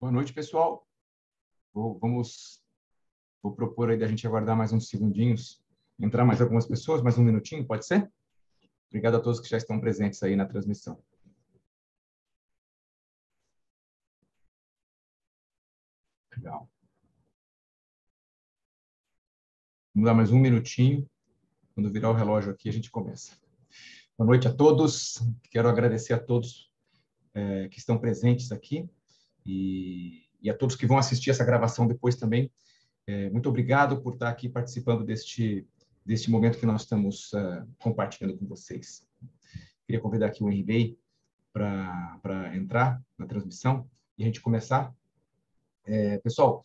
Boa noite, pessoal. Vou propor aí da gente aguardar mais uns segundinhos, entrar mais algumas pessoas, mais um minutinho, pode ser? Obrigado a todos que já estão presentes aí na transmissão. Legal. Vamos dar mais um minutinho. Quando virar o relógio aqui, a gente começa. Boa noite a todos. Quero agradecer a todos que estão presentes aqui e a todos que vão assistir essa gravação depois também. Muito obrigado por estar aqui participando deste momento que nós estamos compartilhando com vocês. Queria convidar aqui o Henry Bey para entrar na transmissão e a gente começar. Pessoal,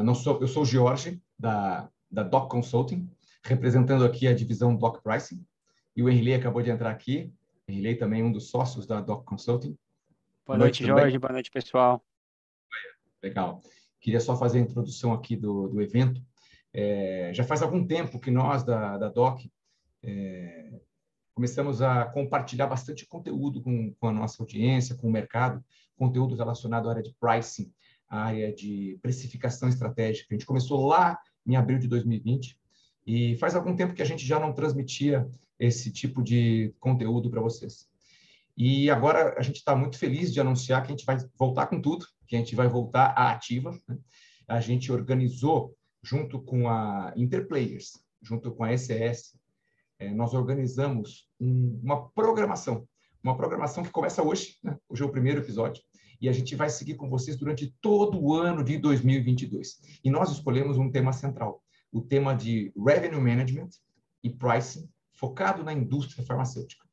eu sou o Jorge, da Doc Consulting, representando aqui a divisão Doc Pricing, e o Henry acabou de entrar aqui. O Henry também é um dos sócios da Doc Consulting. Boa noite, Jorge. Boa noite, pessoal. Legal. Queria só fazer a introdução aqui do evento. Já faz algum tempo que nós, da Doc, começamos a compartilhar bastante conteúdo com a nossa audiência, com o mercado, conteúdo relacionado à área de pricing, à área de precificação estratégica. A gente começou lá em abril de 2020 e faz algum tempo que a gente já não transmitia esse tipo de conteúdo para vocês. E agora a gente está muito feliz de anunciar que a gente vai voltar com tudo, que a gente vai voltar à ativa, né? A gente organizou, junto com a Interplayers, junto com a SES, nós organizamos uma programação que começa hoje, né? Hoje é o primeiro episódio, e a gente vai seguir com vocês durante todo o ano de 2022. E nós escolhemos um tema central, o tema de Revenue Management e Pricing, focado na indústria farmacêutica.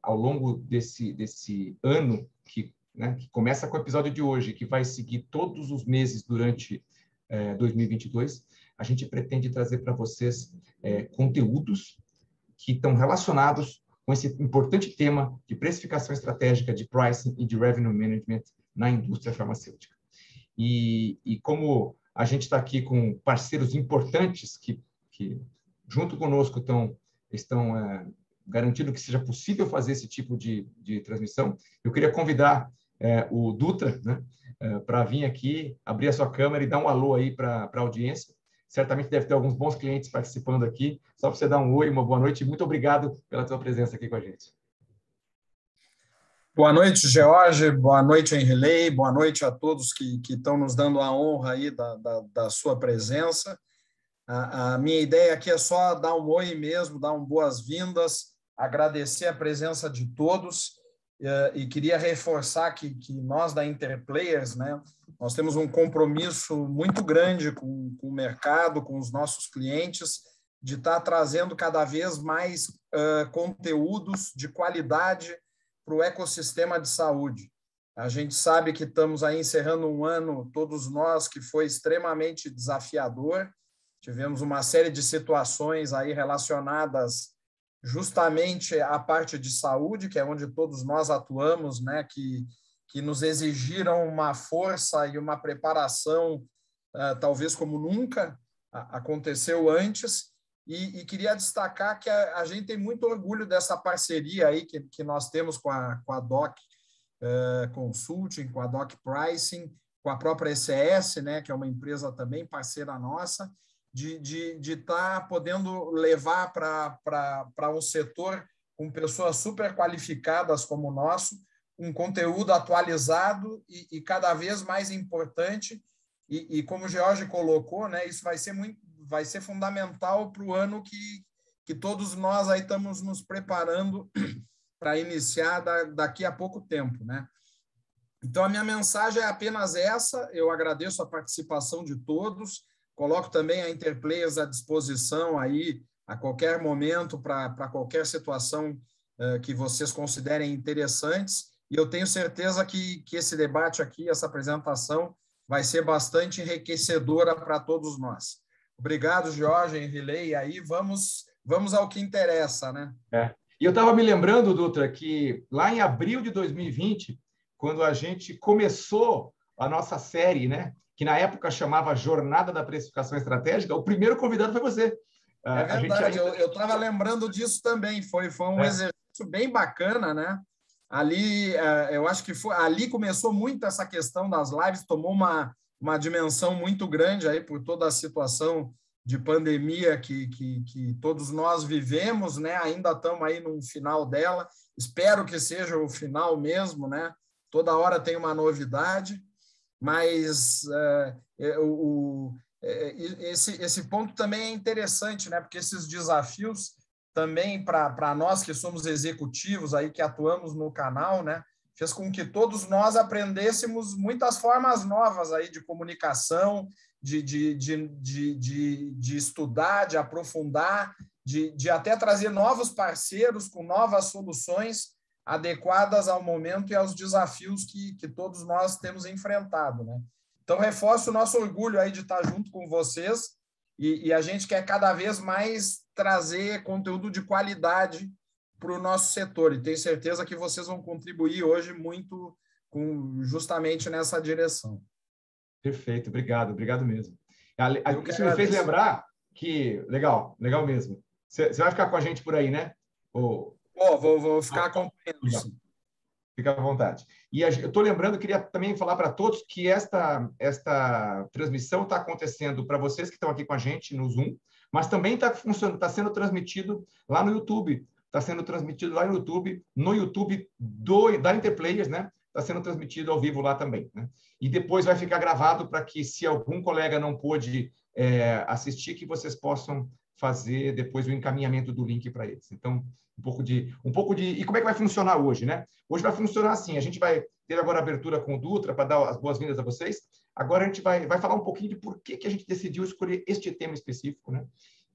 Ao longo desse ano, que começa com o episódio de hoje, que vai seguir todos os meses durante 2022, a gente pretende trazer para vocês conteúdos que estão relacionados com esse importante tema de precificação estratégica, de pricing e de revenue management na indústria farmacêutica. E como a gente está aqui com parceiros importantes que junto conosco estão garantindo que seja possível fazer esse tipo de transmissão, eu queria convidar o Dutra, né, para vir aqui, abrir a sua câmera e dar um alô aí para a audiência. Certamente deve ter alguns bons clientes participando aqui. Só para você dar um oi, uma boa noite. Muito obrigado pela sua presença aqui com a gente. Boa noite, Jorge. Boa noite, Henry. Boa noite a todos que estão nos dando a honra aí da sua presença. A minha ideia aqui é só dar um oi mesmo, dar boas-vindas, agradecer a presença de todos e queria reforçar que nós da Interplayers, né, nós temos um compromisso muito grande com o mercado, com os nossos clientes, de estar trazendo cada vez mais conteúdos de qualidade para o ecossistema de saúde. A gente sabe que estamos aí encerrando um ano, todos nós, que foi extremamente desafiador. Tivemos uma série de situações aí relacionadas justamente à parte de saúde, que é onde todos nós atuamos, né, que nos exigiram uma força e uma preparação, talvez como nunca aconteceu antes, e queria destacar que a gente tem muito orgulho dessa parceria aí que nós temos com a Doc Consulting, com a Doc Pricing, com a própria SES, né, que é uma empresa também parceira nossa, de estar podendo levar para um setor com pessoas super qualificadas como o nosso, um conteúdo atualizado e cada vez mais importante, e como o Jorge colocou, né, isso vai ser fundamental para o ano que todos nós aí estamos nos preparando para iniciar daqui a pouco tempo, né? Então, a minha mensagem é apenas essa. Eu agradeço a participação de todos, coloco também a Interplayers à disposição aí a qualquer momento para qualquer situação que vocês considerem interessantes, e eu tenho certeza que esse debate aqui, essa apresentação, vai ser bastante enriquecedora para todos nós. Obrigado, Jorge, Henry, e aí vamos ao que interessa, né? E eu estava me lembrando, Dutra, que lá em abril de 2020, quando a gente começou a nossa série, né, que na época chamava Jornada da Precificação Estratégica, o primeiro convidado foi você. É verdade, eu estava lembrando disso também, foi um exercício bem bacana, né? ali, eu acho que ali começou muito essa questão das lives, tomou uma dimensão muito grande aí por toda a situação de pandemia que todos nós vivemos, né? Ainda estamos aí no final dela, espero que seja o final mesmo, né? Toda hora tem uma novidade, mas esse ponto também é interessante, né? Porque esses desafios também para nós que somos executivos aí que atuamos no canal, né, fez com que todos nós aprendêssemos muitas formas novas aí de comunicação, de estudar, de aprofundar, de até trazer novos parceiros com novas soluções adequadas ao momento e aos desafios que todos nós temos enfrentado, né? Então, reforço o nosso orgulho aí de estar junto com vocês e a gente quer cada vez mais trazer conteúdo de qualidade para o nosso setor. E tenho certeza que vocês vão contribuir hoje muito justamente nessa direção. Perfeito, obrigado mesmo. Isso me fez lembrar que... Legal mesmo. Você vai ficar com a gente por aí, né? Vou ficar acompanhando. Fica à vontade. E eu estou lembrando, queria também falar para todos que esta transmissão está acontecendo para vocês que estão aqui com a gente no Zoom, mas também está sendo transmitido lá no YouTube. Está sendo transmitido lá no YouTube da Interplayers, né? Está sendo transmitido ao vivo lá também, né? E depois vai ficar gravado para que, se algum colega não pôde assistir, que vocês possam fazer depois o encaminhamento do link para eles. Então, um pouco de... E como é que vai funcionar hoje, né? Hoje vai funcionar assim, a gente vai ter agora a abertura com o Dutra para dar as boas-vindas a vocês. Agora a gente vai falar um pouquinho de por que a gente decidiu escolher este tema específico, né?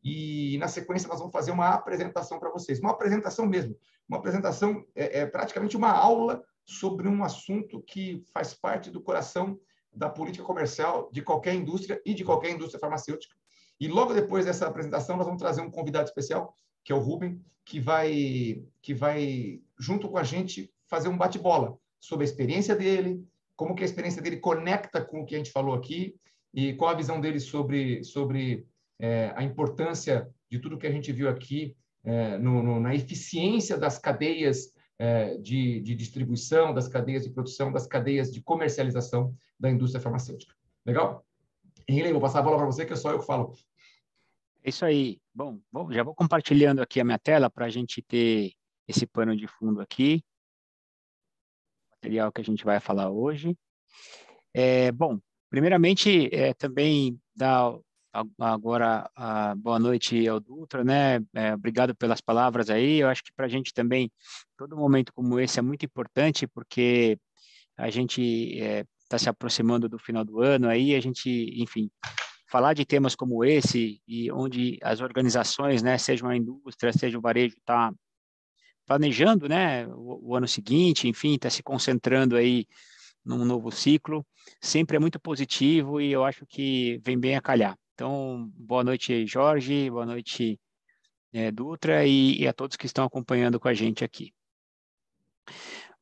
E, na sequência, nós vamos fazer uma apresentação para vocês. Uma apresentação mesmo. Uma apresentação, praticamente uma aula sobre um assunto que faz parte do coração da política comercial de qualquer indústria e de qualquer indústria farmacêutica. E logo depois dessa apresentação, nós vamos trazer um convidado especial, que é o Rubem, que vai junto com a gente, fazer um bate-bola sobre a experiência dele, como que a experiência dele conecta com o que a gente falou aqui, e qual a visão dele sobre a importância de tudo que a gente viu aqui na eficiência das cadeias de distribuição, das cadeias de produção, das cadeias de comercialização da indústria farmacêutica. Legal? Henrique, vou passar a bola para você, que é só eu que falo. É isso aí. Bom, já vou compartilhando aqui a minha tela para a gente ter esse pano de fundo aqui. Material que a gente vai falar hoje. Bom, primeiramente, também dar agora a boa noite ao Dutra, né? Obrigado pelas palavras aí. Eu acho que para a gente também, todo momento como esse é muito importante, porque a gente está se aproximando do final do ano aí, a gente, enfim, falar de temas como esse, e onde as organizações, né, sejam a indústria, seja o varejo, está planejando, né, o ano seguinte, enfim, está se concentrando aí num novo ciclo, sempre é muito positivo e eu acho que vem bem a calhar. Então, boa noite, Jorge, boa noite, Dutra, e a todos que estão acompanhando com a gente aqui.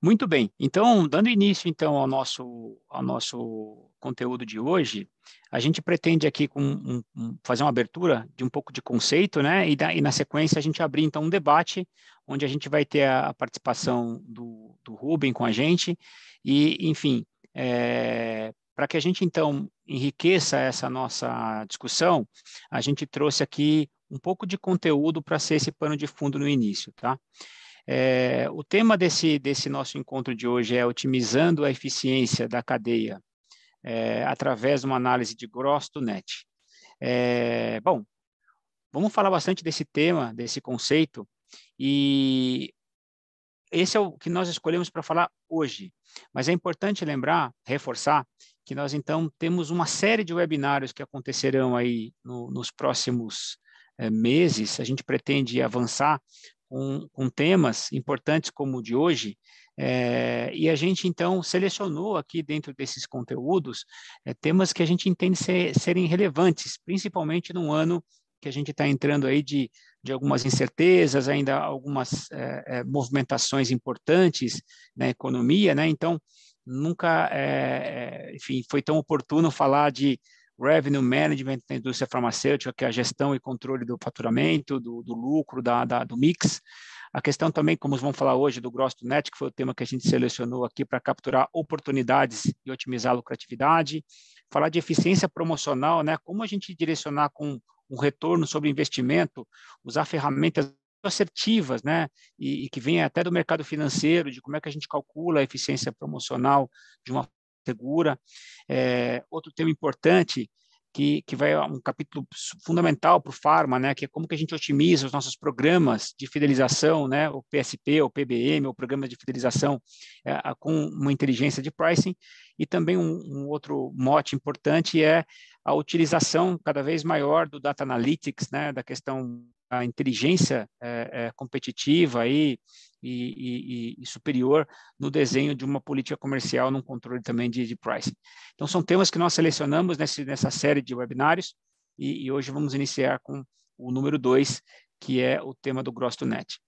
Muito bem, então, dando início então ao nosso conteúdo de hoje, a gente pretende aqui fazer uma abertura de um pouco de conceito, né? E na sequência a gente abrir então um debate, onde a gente vai ter a participação do Rubem com a gente, e, enfim, para que a gente então enriqueça essa nossa discussão, a gente trouxe aqui um pouco de conteúdo para ser esse pano de fundo no início, tá? O tema desse nosso encontro de hoje é otimizando a eficiência da cadeia através de uma análise de gross to net. Bom, vamos falar bastante desse tema, desse conceito, e esse é o que nós escolhemos para falar hoje. Mas é importante lembrar, reforçar, que nós então temos uma série de webinários que acontecerão aí nos próximos meses. A gente pretende avançar com temas importantes como o de hoje, e a gente, então, selecionou aqui dentro desses conteúdos temas que a gente entende serem relevantes, principalmente num ano que a gente está entrando aí de algumas incertezas, ainda algumas movimentações importantes na economia, né? Então, nunca, enfim, foi tão oportuno falar de revenue management na indústria farmacêutica, que é a gestão e controle do faturamento, do lucro, do mix, A questão também, como vamos falar hoje, do Gross to Net, que foi o tema que a gente selecionou aqui para capturar oportunidades e otimizar a lucratividade. Falar de eficiência promocional, né? Como a gente direcionar com um retorno sobre investimento, usar ferramentas assertivas, né? E que vem até do mercado financeiro, de como é que a gente calcula a eficiência promocional de uma forma segura. Outro tema importante, que vai um capítulo fundamental para o Pharma, né, que é como que a gente otimiza os nossos programas de fidelização, né, o PSP, o PBM, o programa de fidelização com uma inteligência de pricing, e também um outro mote importante é a utilização cada vez maior do Data Analytics, né, da questão da inteligência competitiva e superior no desenho de uma política comercial, num controle também de pricing. Então, são temas que nós selecionamos nessa série de webinários e hoje vamos iniciar com o número 2, que é o tema do Gross to Net.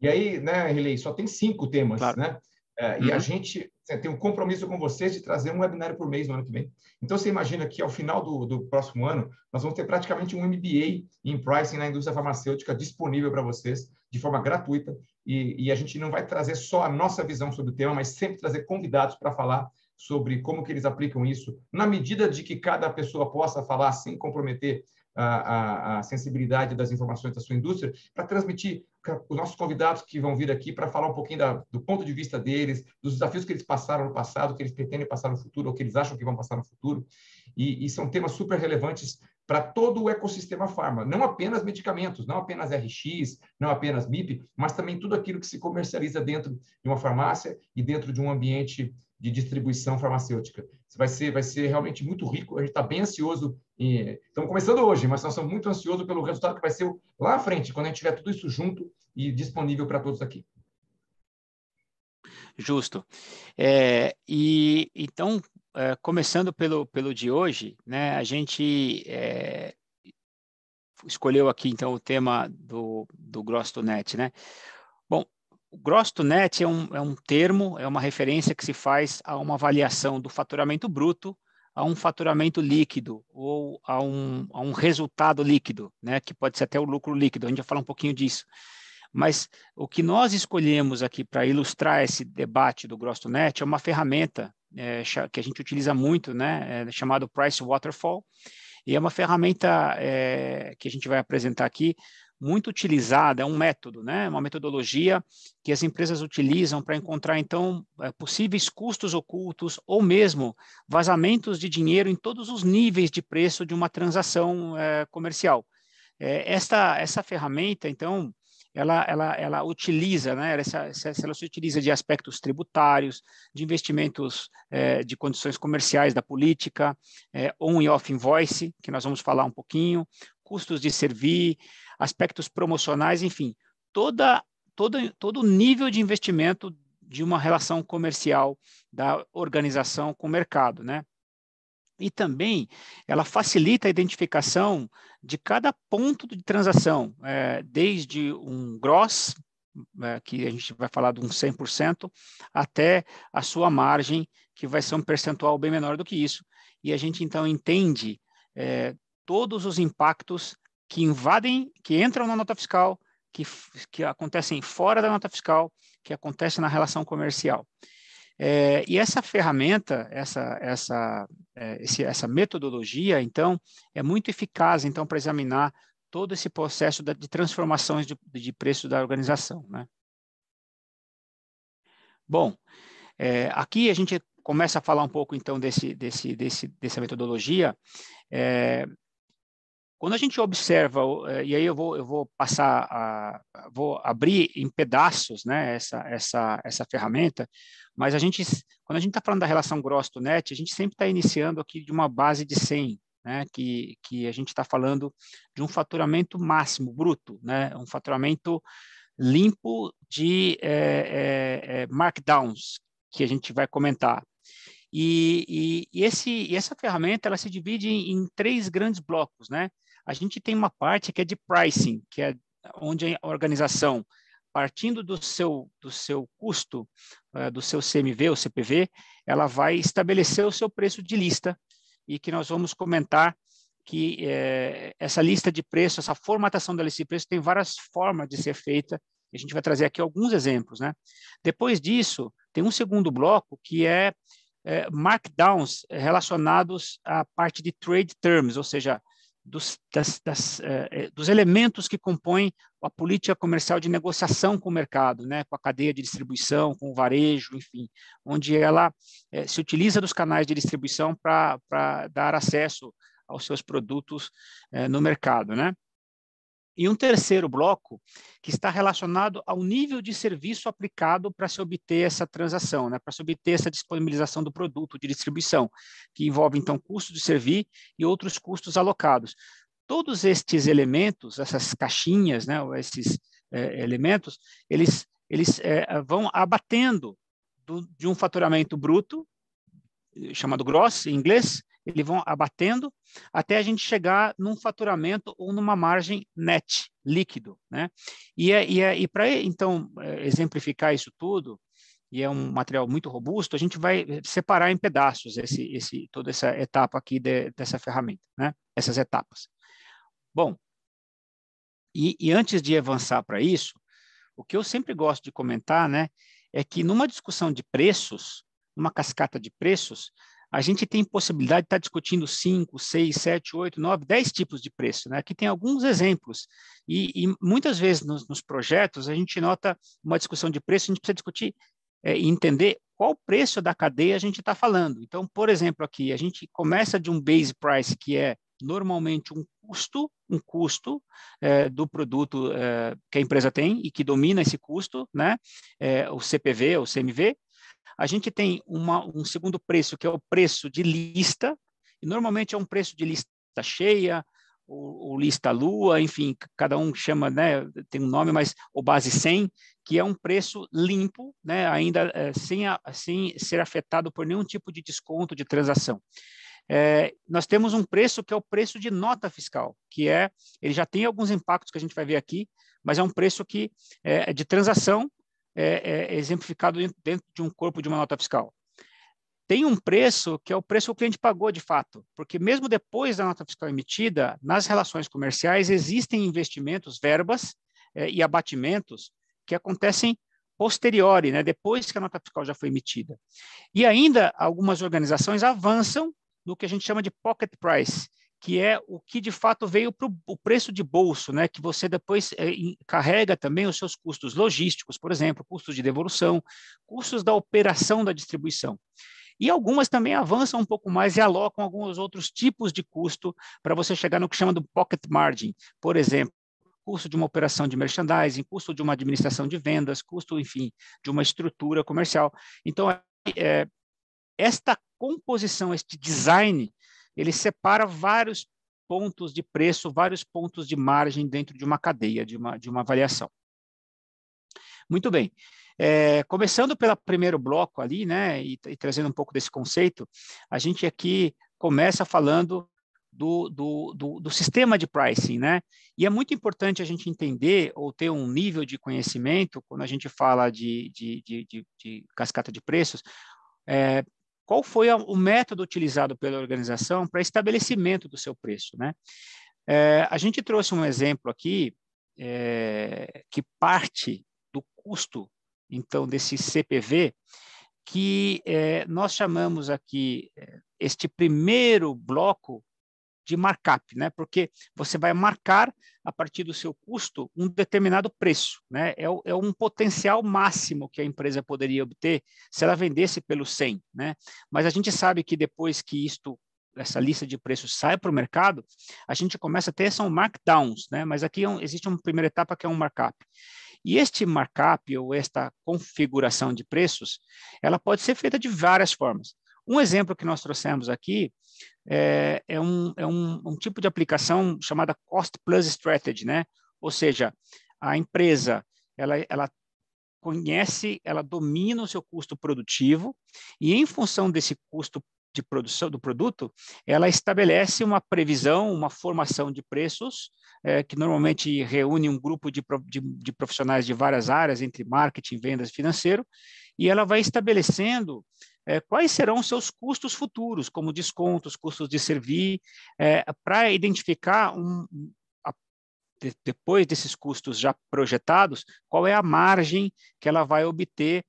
E aí, né, Riley, só tem 5 temas, claro. né? E a gente tem um compromisso com vocês de trazer um webinário por mês no ano que vem. Então, você imagina que ao final do próximo ano, nós vamos ter praticamente um MBA em pricing na indústria farmacêutica disponível para vocês de forma gratuita. E a gente não vai trazer só a nossa visão sobre o tema, mas sempre trazer convidados para falar sobre como que eles aplicam isso, na medida de que cada pessoa possa falar sem comprometer a sensibilidade das informações da sua indústria, para transmitir os nossos convidados que vão vir aqui para falar um pouquinho do ponto de vista deles, dos desafios que eles passaram no passado, que eles pretendem passar no futuro, ou que eles acham que vão passar no futuro. E são temas super relevantes para todo o ecossistema farma, não apenas medicamentos, não apenas RX, não apenas MIP, mas também tudo aquilo que se comercializa dentro de uma farmácia e dentro de um ambiente de distribuição farmacêutica. Vai ser realmente muito rico, a gente está bem ansioso. Estamos começando hoje, mas nós estamos muito ansiosos pelo resultado que vai ser lá à frente, quando a gente tiver tudo isso junto e disponível para todos aqui. Justo. Então, começando pelo de hoje, né, a gente escolheu aqui, então, o tema do Gross to Net, né? Bom, o Gross to Net é um termo, é uma referência que se faz a uma avaliação do faturamento bruto a um faturamento líquido ou a um resultado líquido, né, que pode ser até o lucro líquido, a gente vai falar um pouquinho disso. Mas o que nós escolhemos aqui para ilustrar esse debate do Gross to Net é uma ferramenta que a gente utiliza muito, né, chamado Price Waterfall, e é uma ferramenta que a gente vai apresentar aqui, muito utilizada, é um método, né? Uma metodologia que as empresas utilizam para encontrar, então, possíveis custos ocultos ou mesmo vazamentos de dinheiro em todos os níveis de preço de uma transação comercial. Essa ferramenta, então, ela utiliza, né? Ela se utiliza de aspectos tributários, de investimentos de condições comerciais da política, on e off invoice, que nós vamos falar um pouquinho, custos de servir, aspectos promocionais, enfim, todo o nível de investimento de uma relação comercial da organização com o mercado, né? E também ela facilita a identificação de cada ponto de transação, desde um gross, que a gente vai falar de um 100%, até a sua margem, que vai ser um percentual bem menor do que isso. E a gente, então, entende todos os impactos que entram na nota fiscal, que acontecem fora da nota fiscal, que acontecem na relação comercial. E essa ferramenta, essa metodologia, então, é muito eficaz, então, para examinar todo esse processo de transformações de preço da organização, né? Bom, aqui a gente começa a falar um pouco, então, dessa metodologia. Quando a gente observa, e aí eu vou vou abrir em pedaços, né, essa ferramenta, mas quando a gente está falando da relação gross to net, a gente sempre está iniciando aqui de uma base de 100, né, que a gente está falando de um faturamento máximo, bruto, né, um faturamento limpo de markdowns, que a gente vai comentar. E essa ferramenta ela se divide em 3 grandes blocos, né? A gente tem uma parte que é de pricing, que é onde a organização, partindo do seu custo, do seu CMV ou CPV, ela vai estabelecer o seu preço de lista, e que nós vamos comentar que essa lista de preço, essa formatação da lista de preço tem várias formas de ser feita, A gente vai trazer aqui alguns exemplos, né? Depois disso, tem um segundo bloco que é markdowns relacionados à parte de trade terms, ou seja, dos elementos que compõem a política comercial de negociação com o mercado, né, com a cadeia de distribuição, com o varejo, enfim, onde ela se utiliza dos canais de distribuição para dar acesso aos seus produtos no mercado, né? E um terceiro bloco que está relacionado ao nível de serviço aplicado para se obter essa transação, né? Para se obter essa disponibilização do produto de distribuição, que envolve, então, custo de servir e outros custos alocados. Todos estes elementos, essas caixinhas, né, ou esses elementos, eles vão abatendo de um faturamento bruto, chamado gross, em inglês, eles vão abatendo até a gente chegar num faturamento ou numa margem net, líquido, né? E para, então, exemplificar isso tudo, e é um material muito robusto, a gente vai separar em pedaços toda essa etapa aqui dessa ferramenta, né? Essas etapas. Bom, e antes de avançar para isso, o que eu sempre gosto de comentar, né, é que numa discussão de preços, numa cascata de preços, a gente tem possibilidade de estar discutindo 5, 6, 7, 8, 9, 10 tipos de preço, né? Aqui tem alguns exemplos. E muitas vezes nos projetos a gente nota uma discussão de preço, a gente precisa discutir e entender qual preço da cadeia a gente está falando. Então, por exemplo, aqui a gente começa de um base price, que é normalmente um custo do produto que a empresa tem e que domina esse custo, né? O CPV ou CMV. A gente tem um segundo preço, que é o preço de lista, e normalmente é um preço de lista cheia, ou lista lua, enfim, cada um chama, né, tem um nome, mas o base 100, que é um preço limpo, né, ainda sem ser afetado por nenhum tipo de desconto de transação. Nós temos um preço que é o preço de nota fiscal, ele já tem alguns impactos que a gente vai ver aqui, mas é um preço que é de transação, exemplificado dentro de um corpo de uma nota fiscal. Tem um preço que é o preço que o cliente pagou de fato, porque mesmo depois da nota fiscal emitida, nas relações comerciais existem investimentos, verbas e abatimentos que acontecem posteriori, né, depois que a nota fiscal já foi emitida. E ainda algumas organizações avançam no que a gente chama de pocket price, que é o que de fato veio para o preço de bolso, né? Que você depois carrega também os seus custos logísticos, por exemplo, custos de devolução, custos da operação da distribuição. E algumas também avançam um pouco mais e alocam alguns outros tipos de custo para você chegar no que chama do pocket margin, por exemplo, custo de uma operação de merchandising, custo de uma administração de vendas, custo, enfim, de uma estrutura comercial. Então, esta composição, este design, ele separa vários pontos de preço, vários pontos de margem dentro de uma cadeia, de uma avaliação. Muito bem. Começando pelo primeiro bloco ali, né, e trazendo um pouco desse conceito, a gente aqui começa falando do sistema de pricing, né? E é muito importante a gente entender ou ter um nível de conhecimento, quando a gente fala de cascata de preços, qual foi o método utilizado pela organização para estabelecimento do seu preço, né? A gente trouxe um exemplo aqui que parte do custo, então, desse CPV, que nós chamamos aqui este primeiro bloco de markup, né? Porque você vai marcar a partir do seu custo um determinado preço, né? É um potencial máximo que a empresa poderia obter se ela vendesse pelo 100, né? Mas a gente sabe que depois que essa lista de preços sai para o mercado, a gente começa a ter são markdowns, né? Mas aqui existe uma primeira etapa que é um markup. E este markup ou esta configuração de preços, ela pode ser feita de várias formas. Um exemplo que nós trouxemos aqui é um tipo de aplicação chamada Cost Plus Strategy, né? Ou seja, a empresa ela conhece, ela domina o seu custo produtivo e, em função desse custo de produção do produto, ela estabelece uma previsão, uma formação de preços, que normalmente reúne um grupo de profissionais de várias áreas, entre marketing, vendas e financeiro, e ela vai estabelecendo quais serão os seus custos futuros, como descontos, custos de servir, para identificar depois desses custos já projetados, qual é a margem que ela vai obter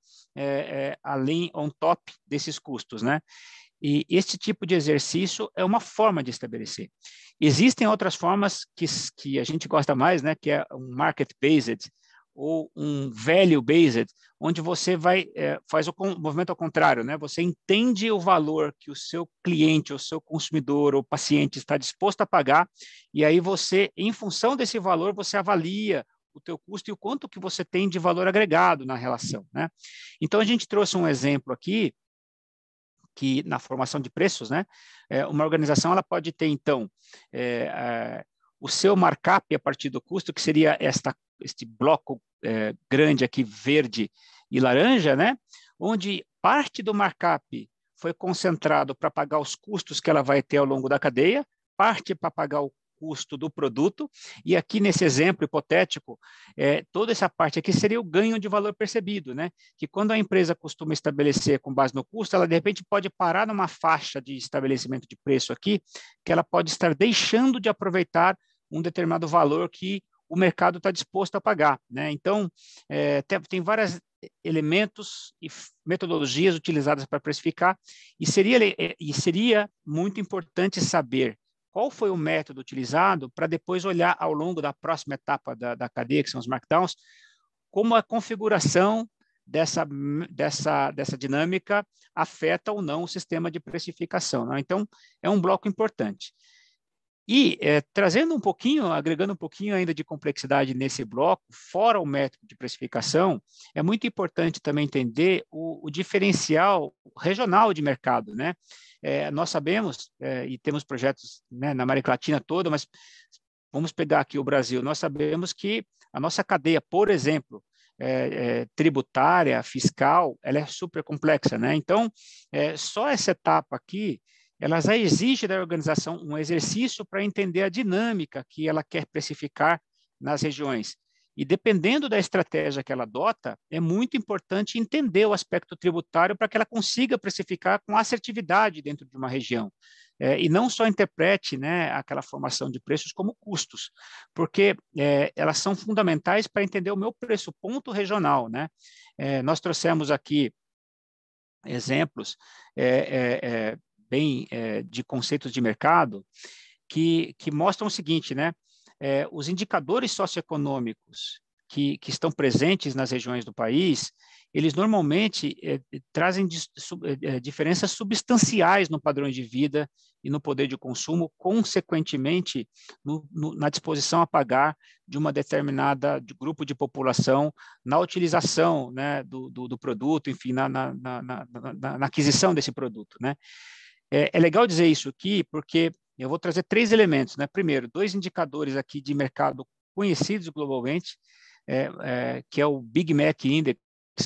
além, on top desses custos, né? E este tipo de exercício é uma forma de estabelecer. Existem outras formas que a gente gosta mais, né? Que é um market-based ou um value-based, onde você faz o movimento ao contrário, né? Você entende o valor que o seu cliente, o seu consumidor ou paciente está disposto a pagar, e aí você, em função desse valor, você avalia o teu custo e o quanto que você tem de valor agregado na relação, né? Então, a gente trouxe um exemplo aqui, que na formação de preços, né, uma organização ela pode ter, então, o seu markup a partir do custo, que seria este bloco grande aqui, verde e laranja, né, onde parte do markup foi concentrado para pagar os custos que ela vai ter ao longo da cadeia, parte para pagar o custo do produto, e aqui nesse exemplo hipotético, toda essa parte aqui seria o ganho de valor percebido, né? Que quando a empresa costuma estabelecer com base no custo, ela de repente pode parar numa faixa de estabelecimento de preço aqui, que ela pode estar deixando de aproveitar um determinado valor que o mercado está disposto a pagar, né? Então, tem vários elementos e metodologias utilizadas para precificar, e seria muito importante saber qual foi o método utilizado para depois olhar ao longo da próxima etapa da cadeia, que são os markdowns, como a configuração dessa dinâmica afeta ou não o sistema de precificação, né? Então, é um bloco importante. E trazendo um pouquinho, agregando um pouquinho ainda de complexidade nesse bloco, fora o método de precificação, é muito importante também entender o diferencial regional de mercado, né? Nós sabemos, e temos projetos, né, na América Latina toda, mas vamos pegar aqui o Brasil, nós sabemos que a nossa cadeia, por exemplo, tributária, fiscal, ela é super complexa, né? Então, só essa etapa aqui, ela já exige da organização um exercício para entender a dinâmica que ela quer precificar nas regiões. E dependendo da estratégia que ela adota, é muito importante entender o aspecto tributário para que ela consiga precificar com assertividade dentro de uma região. E não só interprete, né, aquela formação de preços como custos, porque elas são fundamentais para entender o meu preço ponto regional, né? Nós trouxemos aqui exemplos bem de conceitos de mercado que mostram o seguinte, né? Os indicadores socioeconômicos que estão presentes nas regiões do país, eles normalmente trazem diferenças substanciais no padrão de vida e no poder de consumo, consequentemente, na disposição a pagar de uma determinada grupo de população na utilização, né, do produto, enfim, na aquisição desse produto, né? É legal dizer isso aqui, porque eu vou trazer 3 elementos, né? Primeiro, 2 indicadores aqui de mercado conhecidos globalmente, que é o Big Mac Index,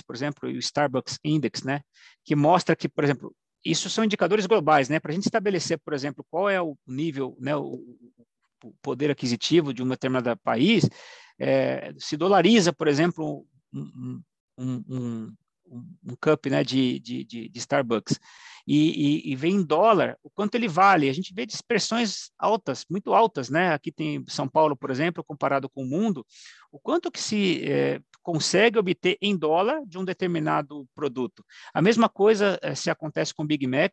por exemplo, e o Starbucks Index, né? Que mostra que, por exemplo, isso são indicadores globais, né? Para a gente estabelecer, por exemplo, qual é o nível, né, o poder aquisitivo de um determinado país, se dolariza, por exemplo, um cup, né, de Starbucks, e vem em dólar, o quanto ele vale. A gente vê dispersões altas, muito altas, né? Aqui tem São Paulo, por exemplo, comparado com o mundo, o quanto que se consegue obter em dólar de um determinado produto. A mesma coisa se acontece com o Big Mac,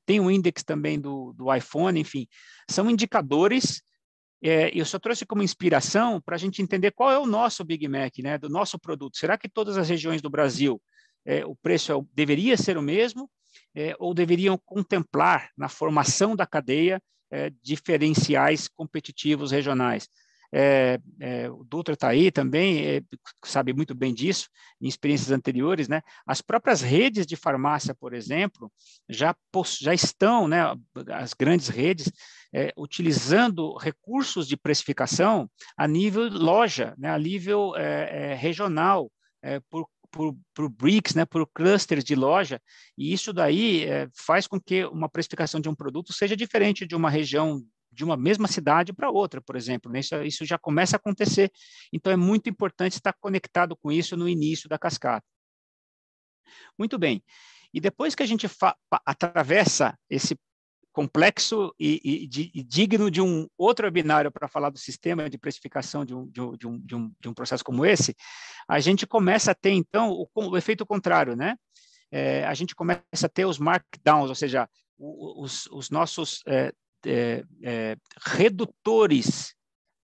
tem o índice também do iPhone, enfim, são indicadores. Eu só trouxe como inspiração para a gente entender qual é o nosso Big Mac, né, do nosso produto. Será que todas as regiões do Brasil o preço deveria ser o mesmo? Ou deveriam contemplar na formação da cadeia diferenciais competitivos regionais? O Dutra está aí também, sabe muito bem disso, em experiências anteriores, né? As próprias redes de farmácia, por exemplo, já estão, né, as grandes redes, utilizando recursos de precificação a nível loja, né, a nível regional, por bricks, né, por clusters de loja, e isso daí faz com que uma precificação de um produto seja diferente de uma região, de uma mesma cidade para outra, por exemplo, né? Isso já começa a acontecer, então é muito importante estar conectado com isso no início da cascata. Muito bem, e depois que a gente atravessa esse complexo e digno de um outro webinário para falar do sistema de precificação de um processo como esse, a gente começa a ter, então, o efeito contrário, né? A gente começa a ter os markdowns, ou seja, os nossos redutores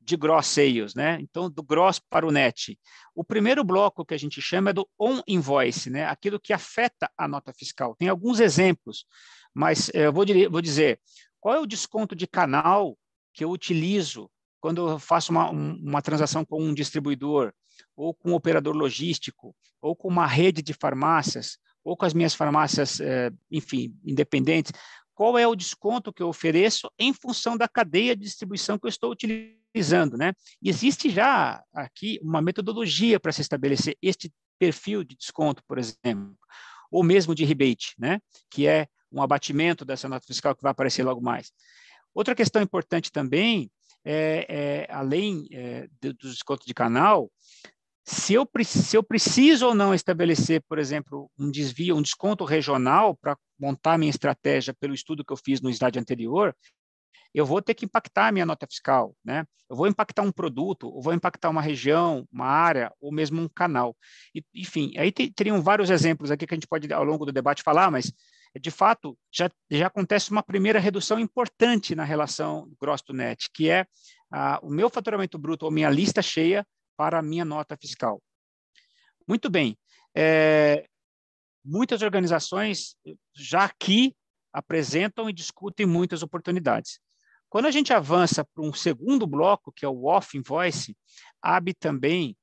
de gross sales, né? Então, do gross para o net. O primeiro bloco que a gente chama é do on-invoice, né? Aquilo que afeta a nota fiscal. Tem alguns exemplos, mas eu vou dizer, qual é o desconto de canal que eu utilizo quando eu faço uma transação com um distribuidor, ou com um operador logístico, ou com uma rede de farmácias, ou com as minhas farmácias, enfim, independentes? Qual é o desconto que eu ofereço em função da cadeia de distribuição que eu estou utilizando, né? E existe já aqui uma metodologia para se estabelecer este perfil de desconto, por exemplo, ou mesmo de rebate, né? Que é um abatimento dessa nota fiscal que vai aparecer logo mais. Outra questão importante também, além do desconto de canal, se eu preciso ou não estabelecer, por exemplo, um desvio, um desconto regional para montar minha estratégia pelo estudo que eu fiz no slide anterior, eu vou ter que impactar a minha nota fiscal, né? Eu vou impactar um produto, eu vou impactar uma região, uma área, ou mesmo um canal. Enfim, aí teriam vários exemplos aqui que a gente pode, ao longo do debate, falar, mas, de fato, já acontece uma primeira redução importante na relação gross to net, que é o meu faturamento bruto, ou minha lista cheia, para a minha nota fiscal. Muito bem. Muitas organizações já aqui apresentam e discutem muitas oportunidades. Quando a gente avança para um segundo bloco, que é o off-invoice, abre também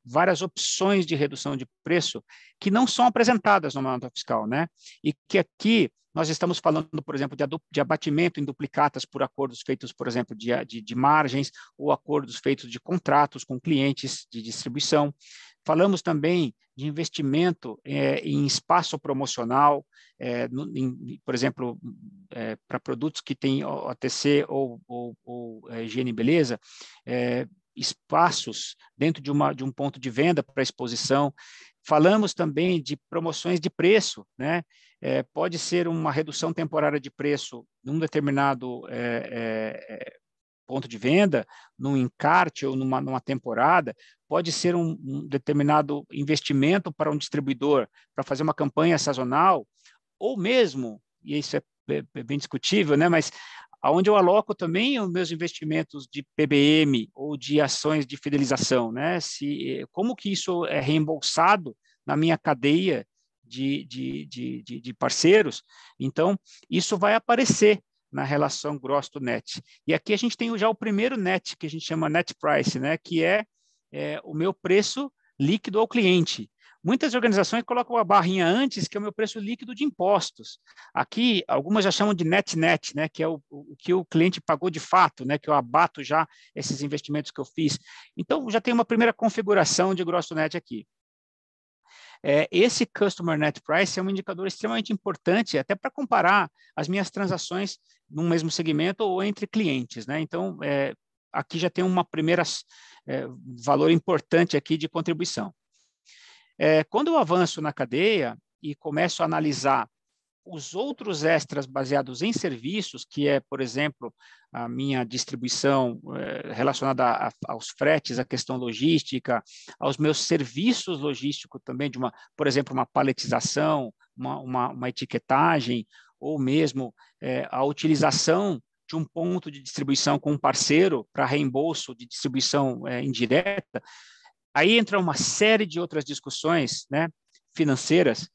várias opções de redução de preço que não são apresentadas numa nota fiscal, né? E que aqui nós estamos falando, por exemplo, de abatimento em duplicatas por acordos feitos, por exemplo, de margens ou acordos feitos de contratos com clientes de distribuição. Falamos também de investimento em espaço promocional, por exemplo, para produtos que têm OTC ou higiene e beleza, espaços dentro de um ponto de venda para exposição. Falamos também de promoções de preço, né? Pode ser uma redução temporária de preço num determinado ponto de venda, num encarte ou numa temporada, pode ser um determinado investimento para um distribuidor para fazer uma campanha sazonal, ou mesmo, e isso é bem discutível, né? Mas onde eu aloco também os meus investimentos de PBM ou de ações de fidelização, né? Como que isso é reembolsado na minha cadeia de parceiros? Então, isso vai aparecer na relação gross to net. E aqui a gente tem já o primeiro net, que a gente chama net price, né? Que é o meu preço líquido ao cliente. Muitas organizações colocam a barrinha antes, que é o meu preço líquido de impostos. Aqui, algumas já chamam de net-net, né, que é o que o cliente pagou de fato, né, que eu abato já esses investimentos que eu fiz. Então, já tem uma primeira configuração de gross to net aqui. Esse Customer Net Price é um indicador extremamente importante, até para comparar as minhas transações num mesmo segmento ou entre clientes, né? Então, aqui já tem uma primeira valor importante aqui de contribuição. Quando eu avanço na cadeia e começo a analisar os outros extras baseados em serviços, que é, por exemplo, a minha distribuição relacionada aos fretes, à questão logística, aos meus serviços logísticos também, por exemplo, uma paletização, uma etiquetagem, ou mesmo a utilização de um ponto de distribuição com um parceiro para reembolso de distribuição indireta. Aí entra uma série de outras discussões, né, financeiras,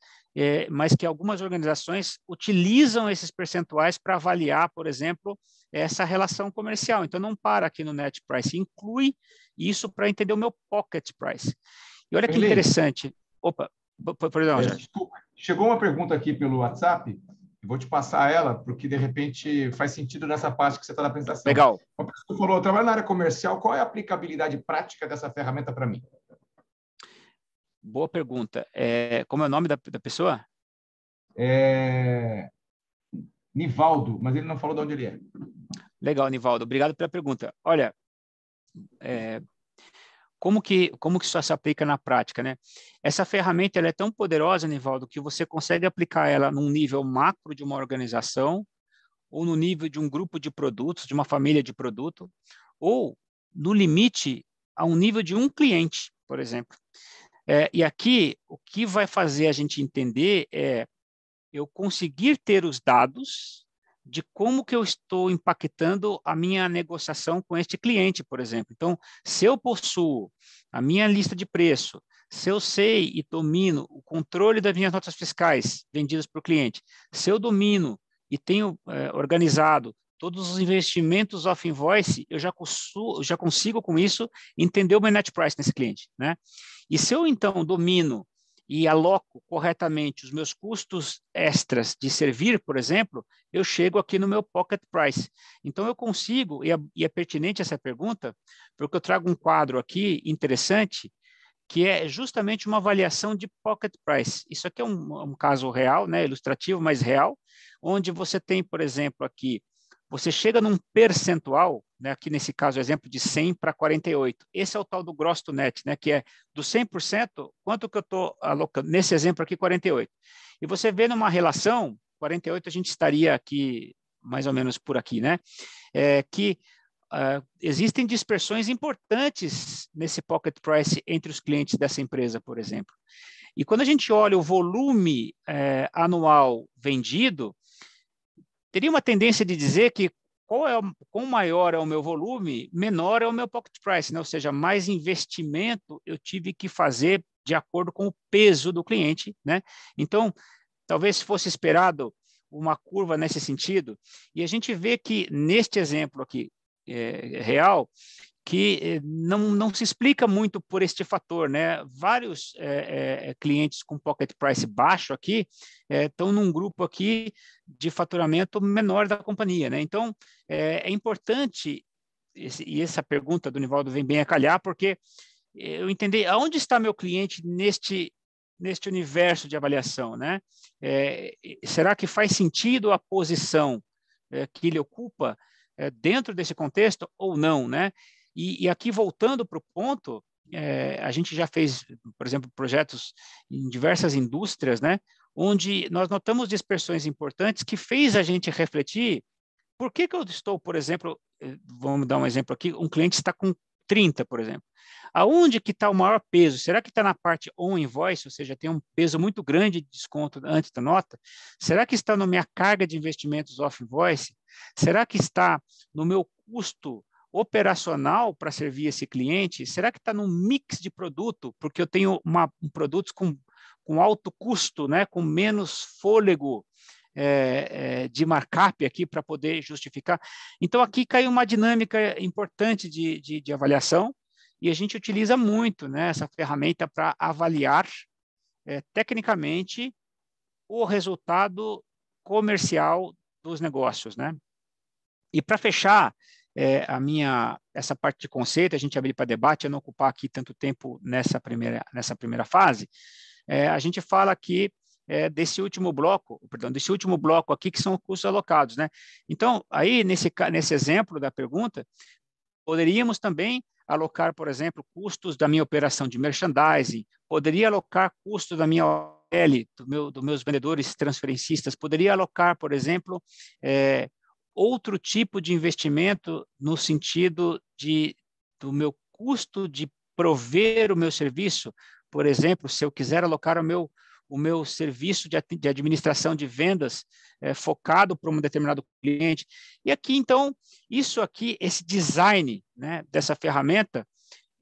mas que algumas organizações utilizam esses percentuais para avaliar, por exemplo, essa relação comercial. Então, não para aqui no net price, inclui isso para entender o meu pocket price. E olha que interessante. Opa, perdão, Jorge. Chegou uma pergunta aqui pelo WhatsApp, eu vou te passar ela, porque, de repente, faz sentido nessa parte que você está na apresentação. Legal. Uma pessoa falou, eu trabalho na área comercial, qual é a aplicabilidade prática dessa ferramenta para mim? Boa pergunta. Como é o nome da pessoa? Nivaldo, mas ele não falou de onde ele é. Legal, Nivaldo. Obrigado pela pergunta. Olha, como que isso se aplica na prática, né? Essa ferramenta ela é tão poderosa, Nivaldo, que você consegue aplicar ela num nível macro de uma organização, ou no nível de um grupo de produtos, de uma família de produto, ou no limite a um nível de um cliente, por exemplo. E aqui, o que vai fazer a gente entender é eu conseguir ter os dados de como que eu estou impactando a minha negociação com este cliente, por exemplo. Então, se eu possuo a minha lista de preço, se eu sei e domino o controle das minhas notas fiscais vendidas para o cliente, se eu domino e tenho organizado todos os investimentos off-invoice, eu já consigo com isso entender o meu net price nesse cliente, né? E se eu então domino e aloco corretamente os meus custos extras de servir, por exemplo, eu chego aqui no meu pocket price. Então, eu consigo, e é pertinente essa pergunta, porque eu trago um quadro aqui interessante, que é justamente uma avaliação de pocket price. Isso aqui é um caso real, né, ilustrativo, mas real, onde você tem, por exemplo, aqui, você chega num percentual, né, aqui nesse caso, exemplo de 100 para 48. Esse é o tal do gross to net, né, que é do 100%, quanto que eu estou alocando? Nesse exemplo aqui, 48. E você vê numa relação, 48 a gente estaria aqui, mais ou menos por aqui, né, que existem dispersões importantes nesse pocket price entre os clientes dessa empresa, por exemplo. E quando a gente olha o volume anual vendido, teria uma tendência de dizer que quão maior é o meu volume, menor é o meu pocket price, né? Ou seja, mais investimento eu tive que fazer de acordo com o peso do cliente, né? Então, talvez fosse esperado uma curva nesse sentido, e a gente vê que neste exemplo aqui real, que não se explica muito por este fator, né? Vários clientes com pocket price baixo aqui estão num grupo aqui de faturamento menor da companhia, né? Então, é importante, e essa pergunta do Nivaldo vem bem a calhar, porque eu entender aonde está meu cliente neste universo de avaliação, né? Será que faz sentido a posição que ele ocupa dentro desse contexto ou não, né? E aqui, voltando para o ponto, a gente já fez, por exemplo, projetos em diversas indústrias, né, onde nós notamos dispersões importantes que fez a gente refletir por que eu estou, por exemplo, vamos dar um exemplo aqui, um cliente está com 30, por exemplo. Aonde que está o maior peso? Será que está na parte on-invoice, ou seja, tem um peso muito grande de desconto antes da nota? Será que está na minha carga de investimentos off-invoice? Será que está no meu custo operacional para servir esse cliente? Será que está num mix de produto? Porque eu tenho produtos com alto custo, né, com menos fôlego de markup aqui para poder justificar. Então, aqui cai uma dinâmica importante de avaliação, e a gente utiliza muito, né, essa ferramenta para avaliar tecnicamente o resultado comercial dos negócios, né? E para fechar essa parte de conceito, a gente abrir para debate, eu não ocupar aqui tanto tempo nessa primeira fase, a gente fala aqui desse último bloco aqui, que são custos alocados, né? Então, aí, nesse exemplo da pergunta, poderíamos também alocar, por exemplo, custos da minha operação de merchandising, poderia alocar custos da minha OL, dos meus vendedores transferencistas, poderia alocar, por exemplo, outro tipo de investimento no sentido do meu custo de prover o meu serviço. Por exemplo, se eu quiser alocar o meu serviço de administração de vendas focado para um determinado cliente. E aqui, então, esse design, né, dessa ferramenta,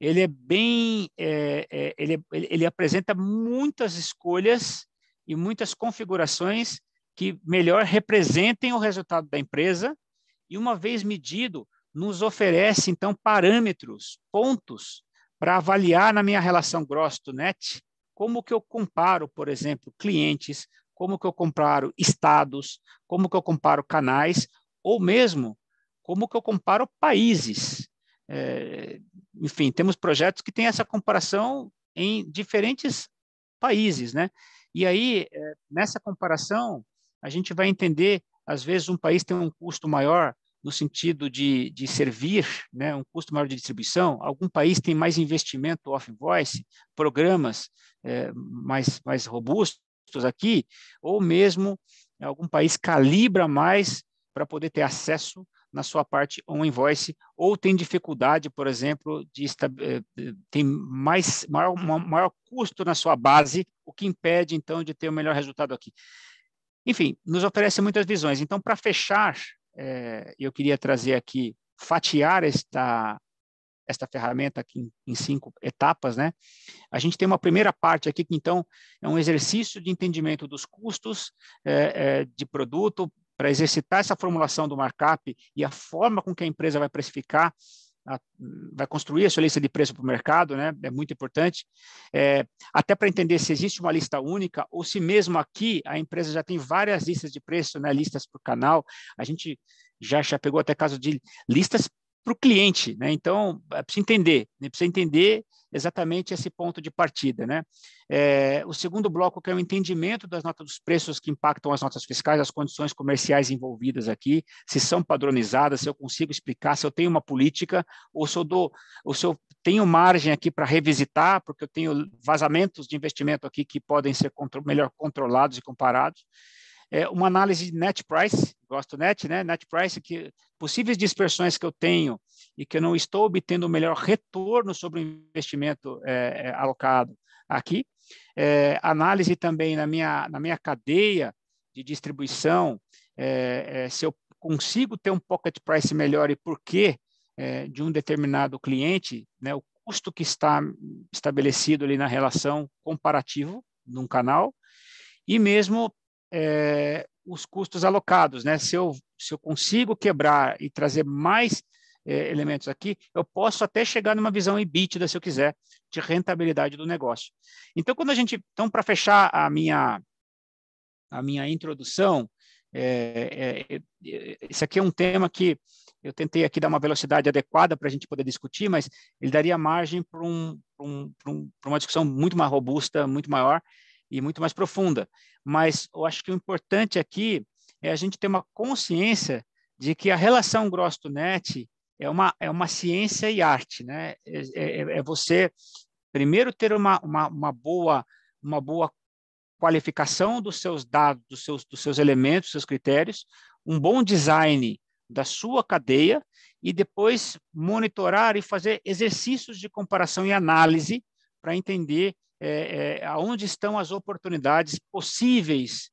ele é bem, ele apresenta muitas escolhas e muitas configurações que melhor representem o resultado da empresa, e uma vez medido, nos oferece, então, parâmetros, pontos, para avaliar na minha relação gross to net, como que eu comparo, por exemplo, clientes, como que eu comparo estados, como que eu comparo canais, ou mesmo como que eu comparo países. Enfim, temos projetos que têm essa comparação em diferentes países, né? E aí, nessa comparação, a gente vai entender, às vezes, um país tem um custo maior no sentido de servir, né, um custo maior de distribuição, algum país tem mais investimento off-invoice, programas mais robustos aqui, ou mesmo algum país calibra mais para poder ter acesso na sua parte on-invoice, ou tem dificuldade, por exemplo, tem maior custo na sua base, o que impede, então, de ter o melhor resultado aqui. Enfim, nos oferece muitas visões. Então, para fechar, eu queria trazer aqui, fatiar esta ferramenta aqui em 5 etapas, né? A gente tem uma primeira parte aqui que, então, é um exercício de entendimento dos custos de produto, para exercitar essa formulação do markup e a forma com que a empresa vai precificar, vai construir a sua lista de preço para o mercado, né? É muito importante, até para entender se existe uma lista única ou se mesmo aqui a empresa já tem várias listas de preço, né? Listas por canal. A gente já pegou até caso de listas para o cliente, né? Então, precisa entender exatamente esse ponto de partida, né? O segundo bloco, que é o entendimento das notas dos preços que impactam as notas fiscais, as condições comerciais envolvidas aqui, se são padronizadas, se eu consigo explicar, se eu tenho uma política, ou se eu tenho margem aqui para revisitar, porque eu tenho vazamentos de investimento aqui que podem ser melhor controlados e comparados. Uma análise de net price, gosto net, né? Net price, que possíveis dispersões que eu tenho e que eu não estou obtendo o melhor retorno sobre o investimento alocado aqui. Análise também na minha cadeia de distribuição, se eu consigo ter um pocket price melhor e por quê de um determinado cliente, né? O custo que está estabelecido ali na relação comparativo num canal, e mesmo os custos alocados, né? Se eu consigo quebrar e trazer mais elementos aqui, eu posso até chegar numa visão EBITDA, se eu quiser, de rentabilidade do negócio. Então, para fechar a minha introdução, esse aqui é um tema que eu tentei aqui dar uma velocidade adequada para a gente poder discutir, mas ele daria margem para uma discussão muito mais robusta, muito maior e muito mais profunda. Mas eu acho que o importante aqui é a gente ter uma consciência de que a relação gross to net é uma ciência e arte, né? Você primeiro ter uma boa qualificação dos seus dados, dos seus elementos, dos seus critérios, um bom design da sua cadeia e depois monitorar e fazer exercícios de comparação e análise para entender aonde estão as oportunidades possíveis